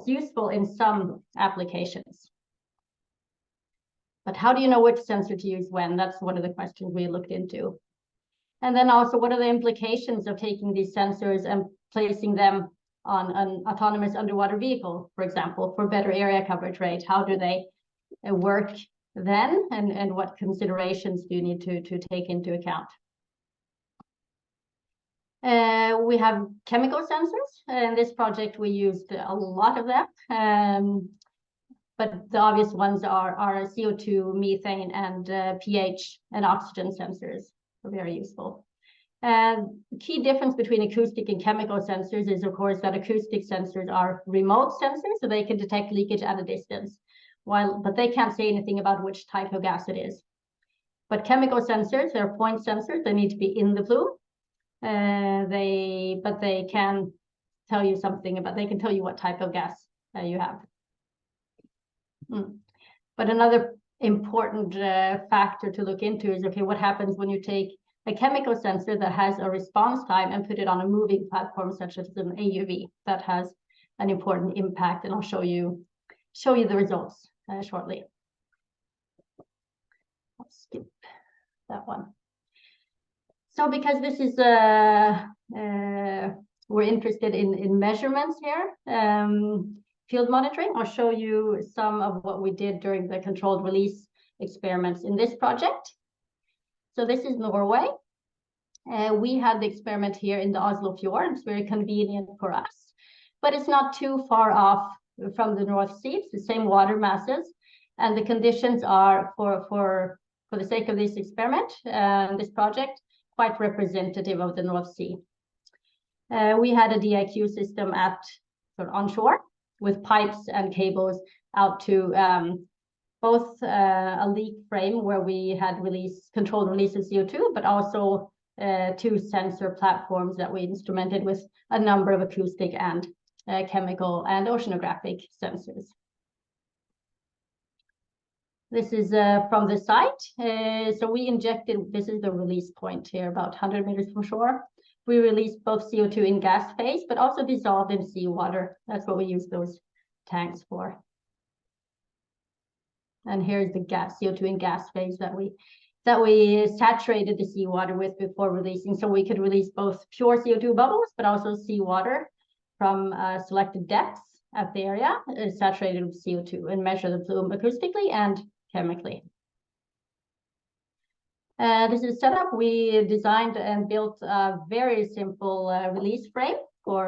Speaker 4: useful in some applications. But how do you know which sensor to use when? That's one of the questions we looked into. And then also, what are the implications of taking these sensors and placing them on an autonomous underwater vehicle, for example, for better area coverage rate? How do they work then, and what considerations do you need to take into account? We have chemical sensors. In this project, we used a lot of them, but the obvious ones are CO2, methane, and pH and oxygen sensors are very useful. The key difference between acoustic and chemical sensors is, of course, that acoustic sensors are remote sensors, so they can detect leakage at a distance, but they can't say anything about which type of gas it is. But chemical sensors, they're point sensors. They need to be in the plume. But they can tell you something about. They can tell you what type of gas you have. But another important factor to look into is, okay, what happens when you take a chemical sensor that has a response time and put it on a moving platform such as an AUV? That has an important impact, and I'll show you the results shortly. I'll skip that one. So because this is we're interested in measurements here, field monitoring, I'll show you some of what we did during the controlled release experiments in this project. So this is Norway. We had the experiment here in the Oslo Fjord. It's very convenient for us, but it's not too far off from the North Sea. It's the same water masses, and the conditions are, for the sake of this experiment, this project, quite representative of the North Sea. We had a DIQ system at onshore with pipes and cables out to both a leak frame where we had controlled release of CO2, but also 2 sensor platforms that we instrumented with a number of acoustic and chemical and oceanographic sensors. This is from the site. So we injected, this is the release point here, about 100 meters from shore. We released both CO2 in gas phase, but also dissolved in seawater. That's what we use those tanks for. And here's the CO2 in gas phase that we saturated the seawater with before releasing, so we could release both pure CO2 bubbles, but also seawater from selected depths at the area saturated with CO2, and measure the plume acoustically and chemically. This is setup. We designed and built a very simple release frame for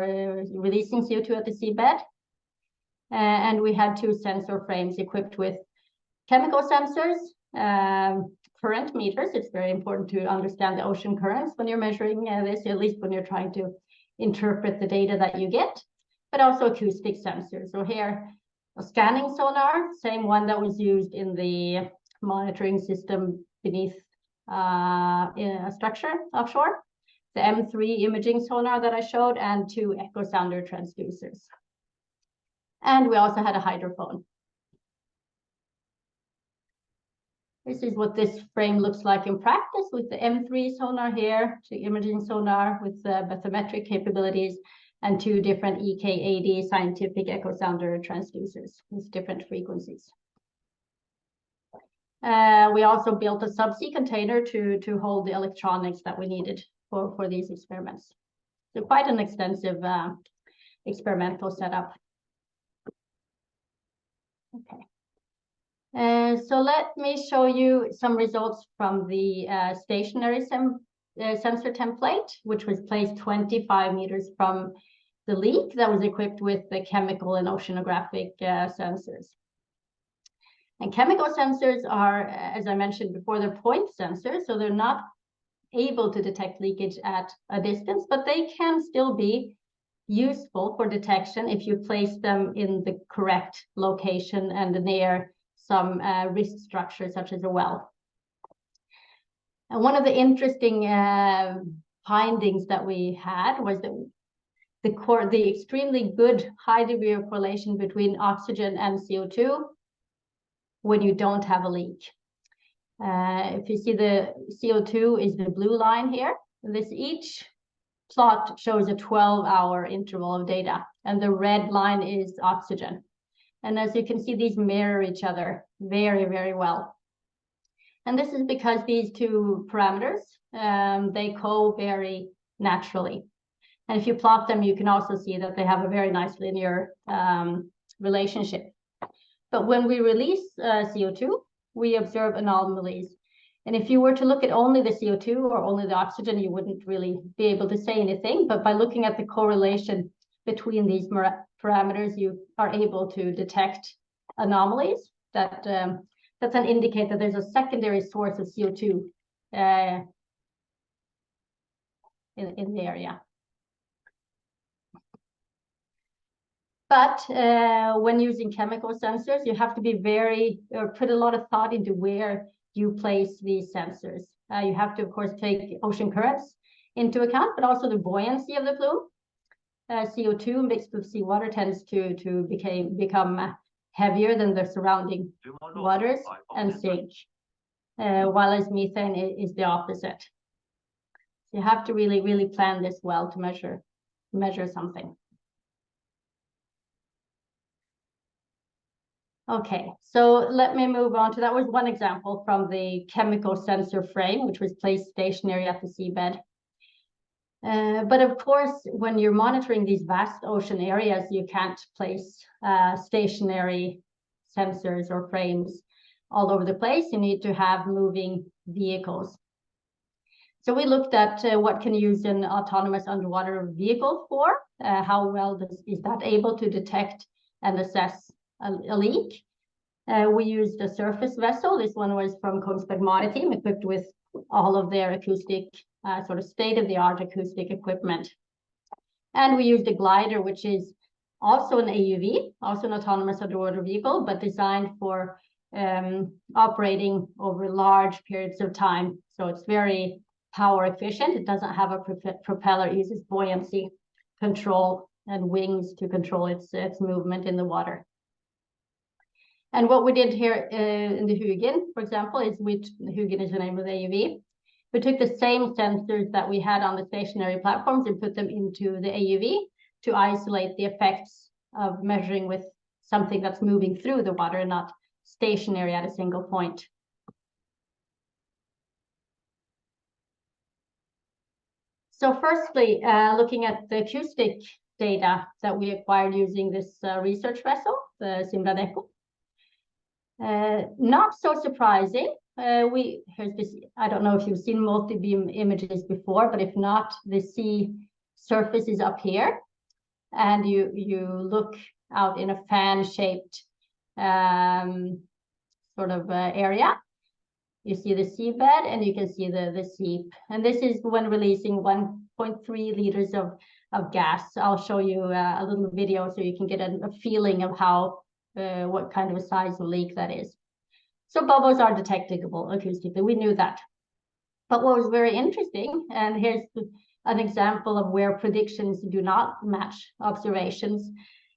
Speaker 4: releasing CO2 at the seabed. And we had 2 sensor frames equipped with chemical sensors, current meters. It's very important to understand the ocean currents when you're measuring this, at least when you're trying to interpret the data that you get, but also acoustic sensors. So here, a scanning sonar, same one that was used in the monitoring system beneath in a structure offshore, the M3 imaging sonar that I showed, and 2 echo sounder transducers. And we also had a hydrophone. This is what this frame looks like in practice with the M3 sonar here, the imaging sonar with the bathymetric capabilities, and 2 different EK80 scientific echo sounder transducers with different frequencies. We also built a subsea container to hold the electronics that we needed for these experiments. So quite an extensive experimental setup. Okay. So let me show you some results from the stationary sensor template, which was placed 25 meters from the leak that was equipped with the chemical and oceanographic sensors. And chemical sensors are, as I mentioned before, they're point sensors, so they're not able to detect leakage at a distance, but they can still be useful for detection if you place them in the correct location and near some risk structure, such as a well. And one of the interesting findings that we had was that the extremely good high degree of correlation between oxygen and CO2 when you don't have a leak. If you see the CO2 is the blue line here, each plot shows a 12-hour interval of data, and the red line is oxygen. And as you can see, these mirror each other very, very well. And this is because these 2 parameters, they co-vary naturally. And if you plot them, you can also see that they have a very nice linear relationship. But when we release CO2, we observe anomalies. And if you were to look at only the CO2 or only the oxygen, you wouldn't really be able to say anything. But by looking at the correlation between these parameters, you are able to detect anomalies that then indicate that there's a secondary source of CO2 in the area. But when using chemical sensors, you have to be put a lot of thought into where you place these sensors. You have to, of course, take ocean currents into account, but also the buoyancy of the plume. CO2 mixed with seawater tends to become heavier than the surrounding waters and sink, while as methane is the opposite. You have to really, really plan this well to measure something. Okay, so let me move on to, that was one example from the chemical sensor frame, which was placed stationary at the seabed. But of course, when you're monitoring these vast ocean areas, you can't place stationary sensors or frames all over the place. You need to have moving vehicles. So we looked at what can you use an autonomous underwater vehicle for, how well is that able to detect and assess a leak. We used a surface vessel. This one was from Kongsberg Maritime, equipped with all of their acoustic, sort of state-of-the-art acoustic equipment. And we used a glider, which is also an AUV, also an autonomous underwater vehicle, but designed for operating over large periods of time. So it's very power efficient. It doesn't have a propeller. It uses buoyancy control and wings to control its movement in the water. And what we did here in the Hugin, for example, is Hugin is the name of the AUV. We took the same sensors that we had on the stationary platforms and put them into the AUV to isolate the effects of measuring with something that's moving through the water, not stationary at a single point. So firstly, looking at the acoustic data that we acquired using this research vessel, the Simrad Echo. Not so surprising, here's this, I don't know if you've seen multi-beam images before, but if not, the sea surface is up here. And you look out in a fan-shaped sort of area. You see the seabed and you can see the seep. And this is when releasing 1.3 liters of gas. I'll show you a little video so you can get a feeling of how, what kind of a size of leak that is. So bubbles are detectable acoustically, we knew that. But what was very interesting, and here's an example of where predictions do not match observations,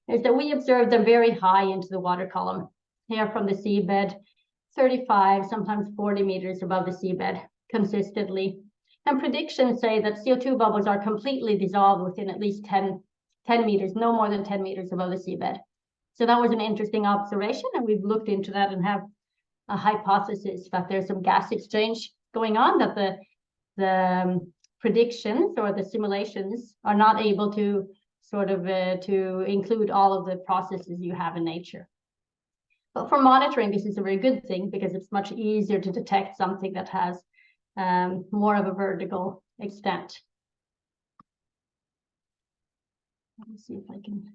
Speaker 4: is that we observed them very high into the water column, here from the seabed, 35, sometimes 40 meters above the seabed, consistently. And predictions say that CO2 bubbles are completely dissolved within at least 10 meters, no more than 10 meters above the seabed. So that was an interesting observation, and we've looked into that and have a hypothesis that there's some gas exchange going on, that the predictions or the simulations are not able to sort of to include all of the processes you have in nature. But for monitoring, this is a very good thing because it's much easier to detect something that has more of a vertical extent. Let me see if I can.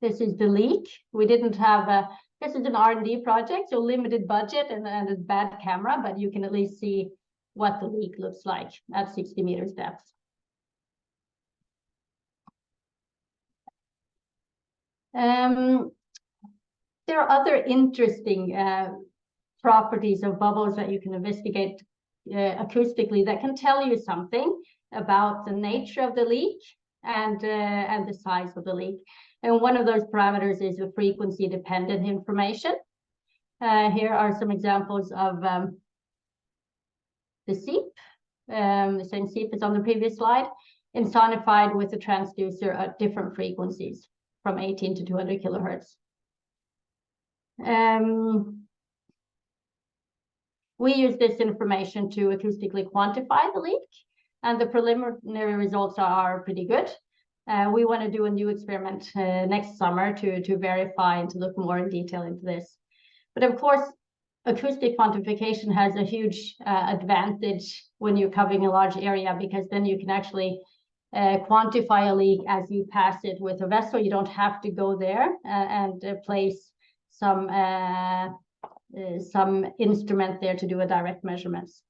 Speaker 4: This is the leak. We didn't have a, this is an R&D project, so limited budget and a bad camera, but you can at least see what the leak looks like at 60 meters depth. There are other interesting properties of bubbles that you can investigate acoustically that can tell you something about the nature of the leak and the size of the leak. And one of those parameters is the frequency dependent information. Here are some examples of the seep, the same seep as on the previous slide, insonified with a transducer at different frequencies from 18 to 200 kilohertz. We use this information to acoustically quantify the leak, and the preliminary results are pretty good. We want to do a new experiment next summer to verify and to look more in detail into this. But of course, acoustic quantification has a huge advantage when you're covering a large area, because then you can actually quantify a leak as you pass it with a vessel. You don't have to go there and place some instrument there to do a direct measurements.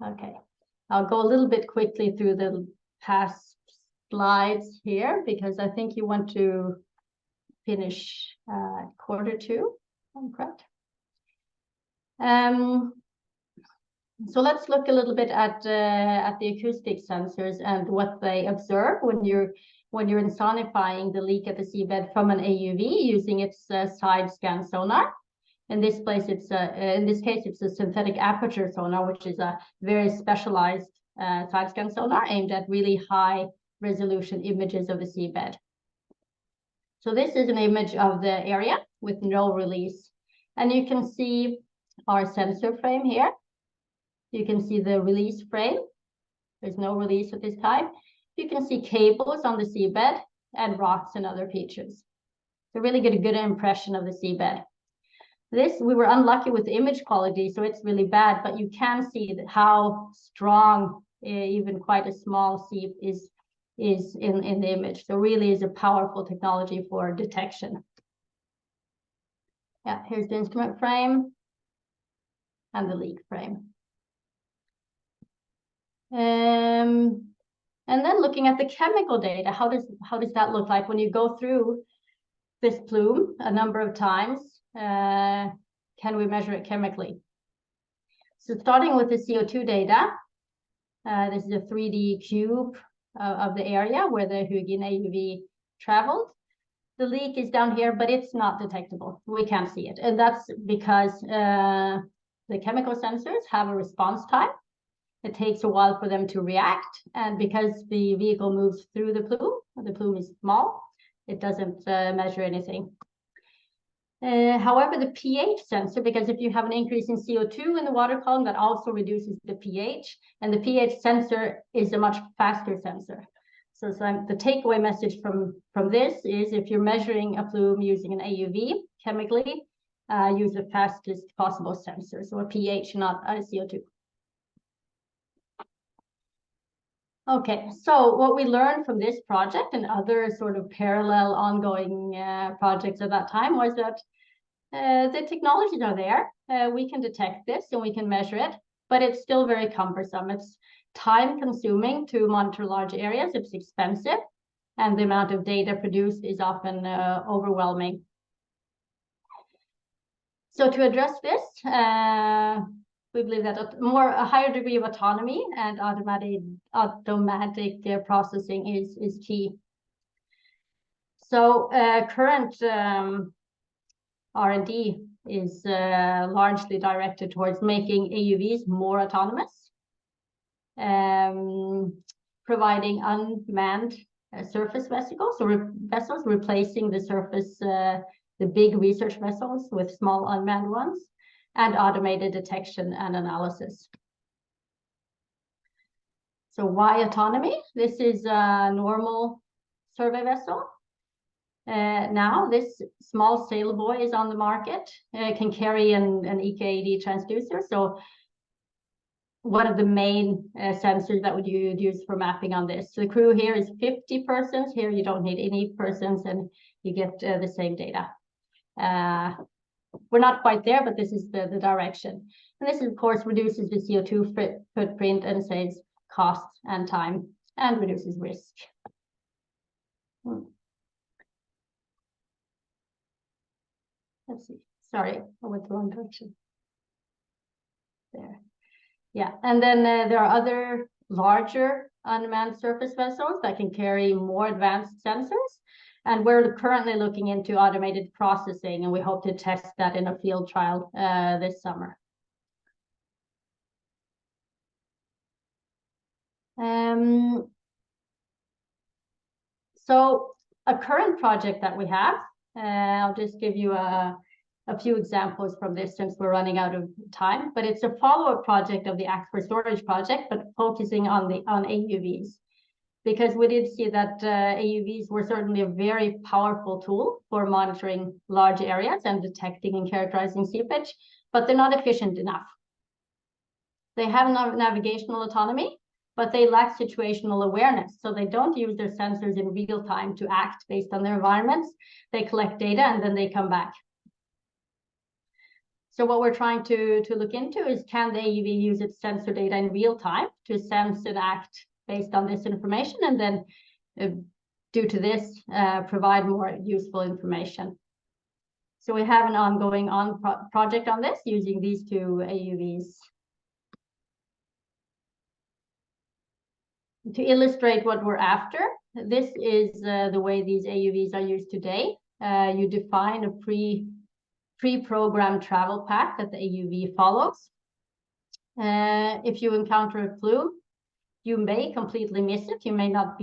Speaker 4: Okay, I'll go a little bit quickly through the past slides here because I think you want to finish Q2. I'm correct. So let's look a little bit at the acoustic sensors and what they observe when you're insonifying the leak at the seabed from an AUV using its side scan sonar. In this case, it's a synthetic aperture sonar, which is a very specialized side scan sonar aimed at really high resolution images of the seabed. So this is an image of the area with no release, and you can see our sensor frame here. You can see the release frame. There's no release at this time. You can see cables on the seabed and rocks and other features. So really get a good impression of the seabed. This, we were unlucky with the image quality, so it's really bad, but you can see that how strong even quite a small seep is in the image. So really is a powerful technology for detection. Yeah, here's the instrument frame and the leak frame. And then looking at the chemical data, how does that look like when you go through this plume a number of times? Can we measure it chemically? So starting with the CO2 data, this is a 3D cube of the area where the Hugin AUV traveled. The leak is down here, but it's not detectable. We can't see it. And that's because the chemical sensors have a response time. It takes a while for them to react. And because the vehicle moves through the plume is small, it doesn't measure anything. However, the pH sensor, because if you have an increase in CO2 in the water column, that also reduces the pH, and the pH sensor is a much faster sensor. So the takeaway message from this is if you're measuring a plume using an AUV chemically, use the fastest possible sensor, so a pH, not a CO2. Okay, so what we learned from this project and other sort of parallel ongoing projects at that time was that the technologies are there. We can detect this and we can measure it, but it's still very cumbersome. It's time consuming to monitor large areas. It's expensive, and the amount of data produced is often overwhelming. So to address this, we believe that a higher degree of autonomy and automatic processing is key. So current R&D is largely directed towards making AUVs more autonomous, providing unmanned surface vessels, replacing the surface, the big research vessels with small unmanned ones, and automated detection and analysis. So why autonomy? This is a normal survey vessel. Now this small sail buoy is on the market. It can carry an EK80 transducer. So one of the main sensors that would you use for mapping on this. So the crew here is 50 persons. Here you don't need any persons and you get the same data. We're not quite there, but this is the direction. And this, of course, reduces the CO2 footprint and saves costs and time and reduces risk. Let's see. Sorry, I went the wrong direction. There. Yeah, and then there are other larger unmanned surface vessels that can carry more advanced sensors. And we're currently looking into automated processing, and we hope to test that in a field trial this summer. So a current project that we have, I'll just give you a few examples from this since we're running out of time, but it's a follow-up project of the Aquifer Storage project, but focusing on AUVs. Because we did see that AUVs were certainly a very powerful tool for monitoring large areas and detecting and characterizing seepage, but they're not efficient enough. They have navigational autonomy, but they lack situational awareness. So they don't use their sensors in real time to act based on their environments. They collect data and then they come back. So what we're trying to look into is, can the AUV use its sensor data in real time to sense and act based on this information, and then due to this, provide more useful information. So we have an ongoing project on this using these two AUVs. To illustrate what we're after, this is the way these AUVs are used today. You define a pre-programmed travel path that the AUV follows. If you encounter a plume, you may completely miss it. You may not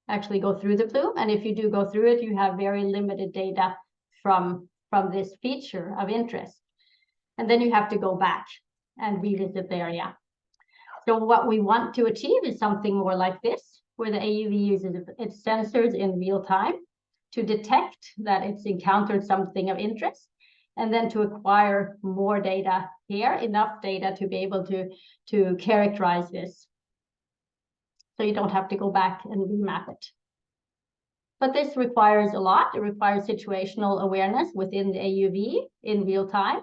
Speaker 4: actually go through the plume. And if you do go through it, you have very limited data from this feature of interest. And then you have to go back and revisit the area. So what we want to achieve is something more like this, where the AUV uses its sensors in real time to detect that it's encountered something of interest, and then to acquire more data here, enough data to be able to characterize this. So you don't have to go back and remap it. But this requires a lot. It requires situational awareness within the AUV in real time.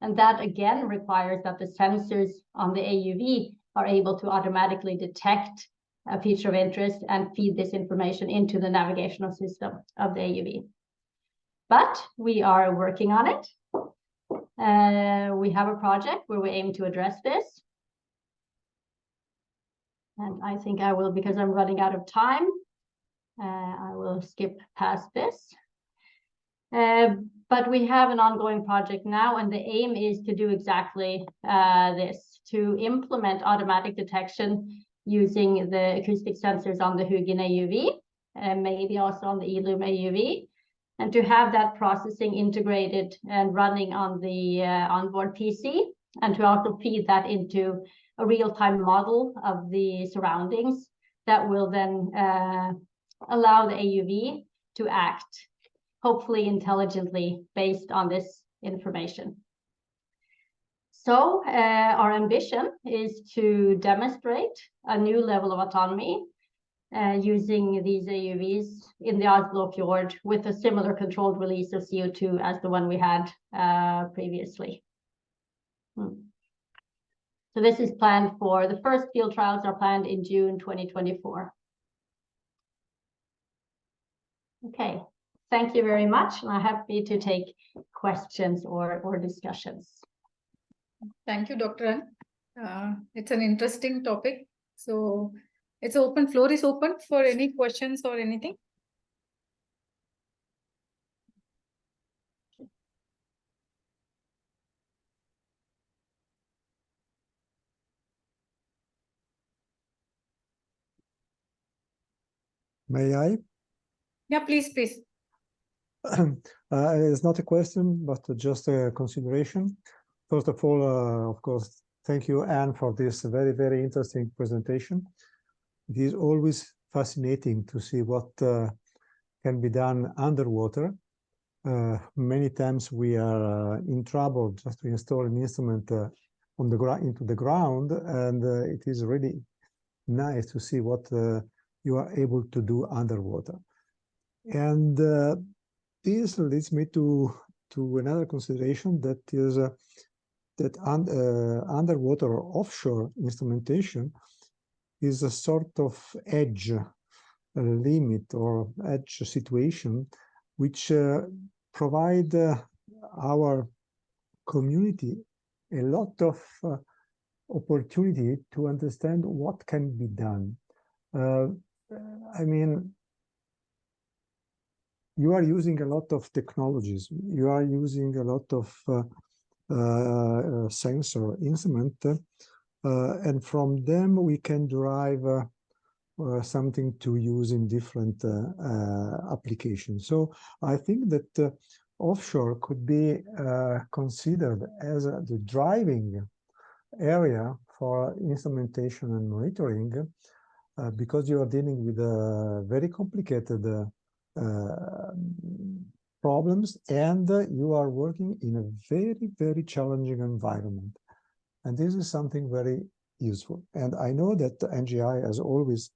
Speaker 4: And that again requires that the sensors on the AUV are able to automatically detect a feature of interest and feed this information into the navigational system of the AUV. But we are working on it. We have a project where we aim to address this. And I think I will, because I'm running out of time, I will skip past this. But we have an ongoing project now, and the aim is to do exactly this, to implement automatic detection using the acoustic sensors on the Hugin AUV, and maybe also on the eLUM AUV, and to have that processing integrated and running on the onboard PC, and to also feed that into a real-time model of the surroundings that will then allow the AUV to act, hopefully intelligently, based on this information. So our ambition is to demonstrate a new level of autonomy using these AUVs in the Oslo Fjord with a similar controlled release of CO2 as the one we had previously. So this is planned for, the first field trials are planned in June 2024. Okay, thank you very much. I'm happy to take questions or discussions.
Speaker 1: Thank you, Dr. Ann. It's an interesting topic. So it's open, floor is open for any questions or anything.
Speaker 2: May I?
Speaker 1: Yeah, please, please.
Speaker 2: It's not a question, but just a consideration. First of all, of course, thank you, Anne, for this very, very interesting presentation. It is always fascinating to see what can be done underwater. Many times we are in trouble just to install an instrument on the into the ground, and it is really nice to see what you are able to do underwater. And this leads me to another consideration, that is that underwater or offshore instrumentation is a sort of edge limit or edge situation which provide our community a lot of opportunity to understand what can be done. I mean, you are using a lot of technologies. You are using a lot of sensor instrument, and from them we can derive something to use in different applications. So I think that offshore could be considered as the driving area for instrumentation and monitoring, because you are dealing with very complicated problems, and you are working in a very, very challenging environment. And this is something very useful. And I know that NGI has always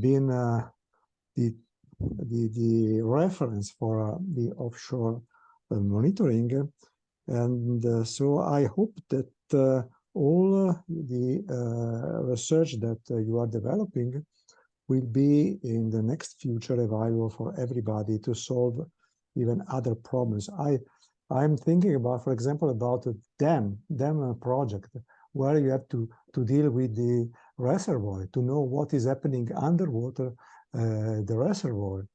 Speaker 2: been the reference for the offshore monitoring. And so I hope that all the research that you are developing will be in the next future available for everybody to solve even other problems. I'm thinking about, for example, about a dam project, where you have to deal with the reservoir, to know what is happening underwater the reservoir,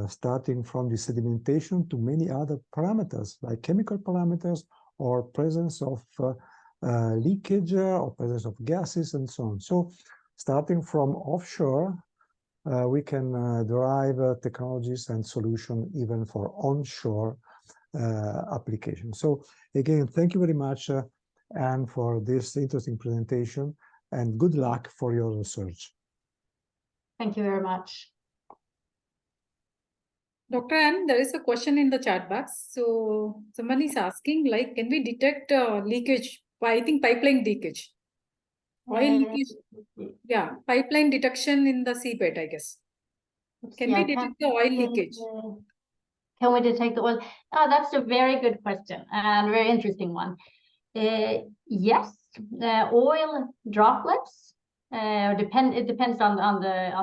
Speaker 2: starting from the sedimentation to many other parameters, like chemical parameters or presence of leakage or presence of gases and so on. So starting from offshore, we can derive technologies and solutions even for onshore applications. So again, thank you very much, Anne, for this interesting presentation, and good luck for your research.
Speaker 4: Thank you very much.
Speaker 1: Dr. Ann, there is a question in the chat box. So someone is asking, like, can we detect leakage? I think pipeline leakage. Oil leakage. Yeah, pipeline detection in the seabed, I guess. Can we detect the oil leakage?
Speaker 4: Can we detect the oil? Oh, that's a very good question and very interesting one. Yes, oil droplets it depends on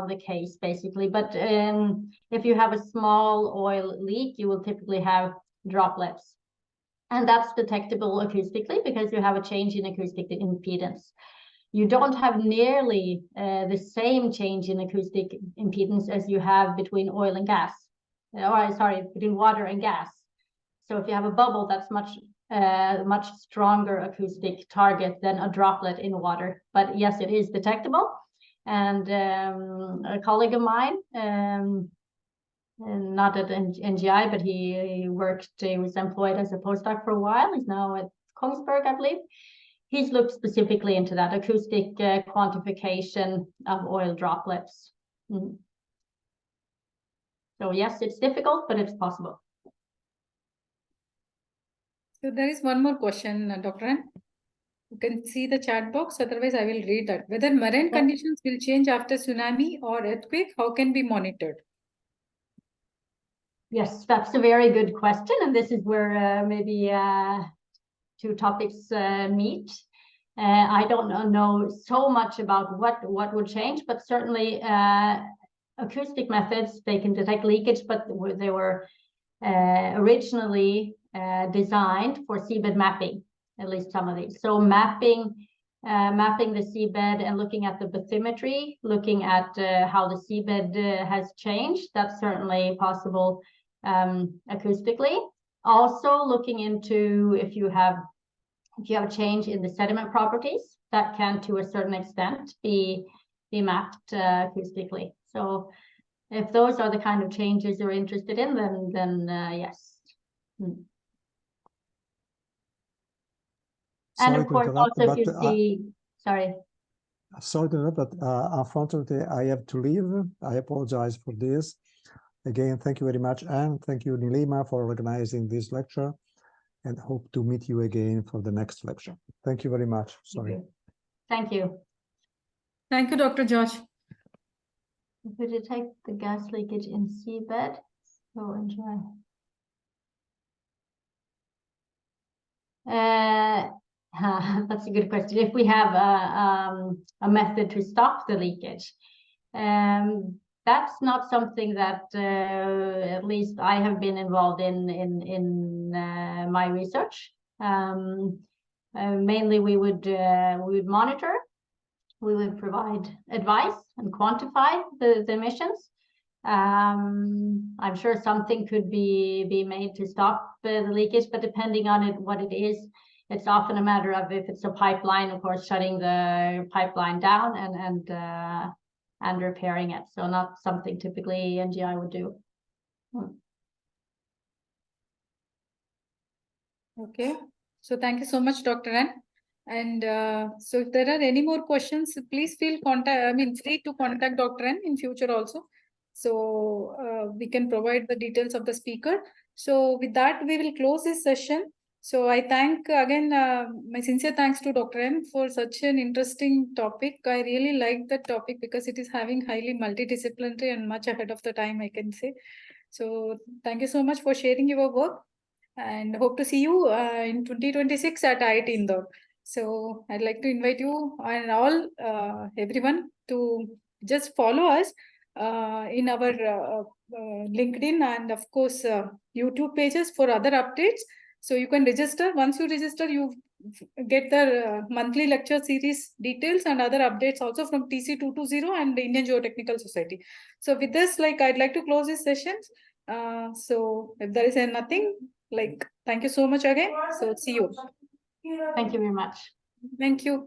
Speaker 4: the case basically. But if you have a small oil leak, you will typically have droplets, and that's detectable acoustically because you have a change in acoustic impedance. You don't have nearly the same change in acoustic impedance as you have between oil and gas. Or sorry, between water and gas. So if you have a bubble, that's much stronger acoustic target than a droplet in water. But yes, it is detectable. And a colleague of mine, not at NGI, but he was employed as a postdoc for a while. He's now at Kongsberg, I believe. he's looked specifically into that acoustic quantification of oil droplets. Mm. So yes, it's difficult, but it's possible.
Speaker 1: So there is one more question, Dr. N. You can see the chat box, otherwise I will read that. Whether marine conditions will change after tsunami or earthquake, how can be monitored?
Speaker 4: Yes, that's a very good question. And this is where maybe two topics meet. I don't know so much about what would change, but certainly acoustic methods, they can detect leakage, but they were originally designed for seabed mapping, at least some of these. So mapping the seabed and looking at the bathymetry, looking at how the seabed has changed, that's certainly possible acoustically. Also looking into if you have a change in the sediment properties, that can to a certain extent be mapped acoustically. So if those are the kind of changes you're interested in, then yes. Mm. And
Speaker 2: Sorry
Speaker 4: of
Speaker 2: to
Speaker 4: course,
Speaker 2: interrupt,
Speaker 4: also if you
Speaker 2: but,
Speaker 4: see, sorry.
Speaker 2: sorry to interrupt, but unfortunately, I have to leave. I apologize for this. Again, thank you very much, and thank you, Nilima, for organizing this lecture, and hope to meet you again for the next lecture. Thank you very much. Sorry.
Speaker 4: Thank you.
Speaker 1: Thank you, Dr. George.
Speaker 4: If we detect the gas leakage in seabed, so enjoy. That's a good question. If we have a method to stop the leakage, that's not something that at least I have been involved in my research. Mainly, we would monitor, we would provide advice and quantify the emissions. I'm sure something could be made to stop the leakage, but depending on what it is, it's often a matter of, if it's a pipeline, of course, shutting the pipeline down and repairing it. So not something typically NGI would do.
Speaker 1: Okay, so thank you so much, Dr. N. And so if there are any more questions, please feel free to contact Dr. N in future also. So we can provide the details of the speaker. So with that, we will close this session. So I thank again, my sincere thanks to Dr. N for such an interesting topic. I really like that topic because it is having highly multidisciplinary and much ahead of the time, I can say. So thank you so much for sharing your work, and hope to see you in 2026 at IIT Indore. So I'd like to invite you and all everyone to just follow us in our LinkedIn and of course YouTube pages for other updates. So you can register. Once you register, you get the monthly lecture series details and other updates also from TC220 and the Indian Geotechnical Society. So with this, I'd like to close this session. So if there is nothing, thank you so much again. So see you.
Speaker 4: Thank you very much.
Speaker 1: Thank you.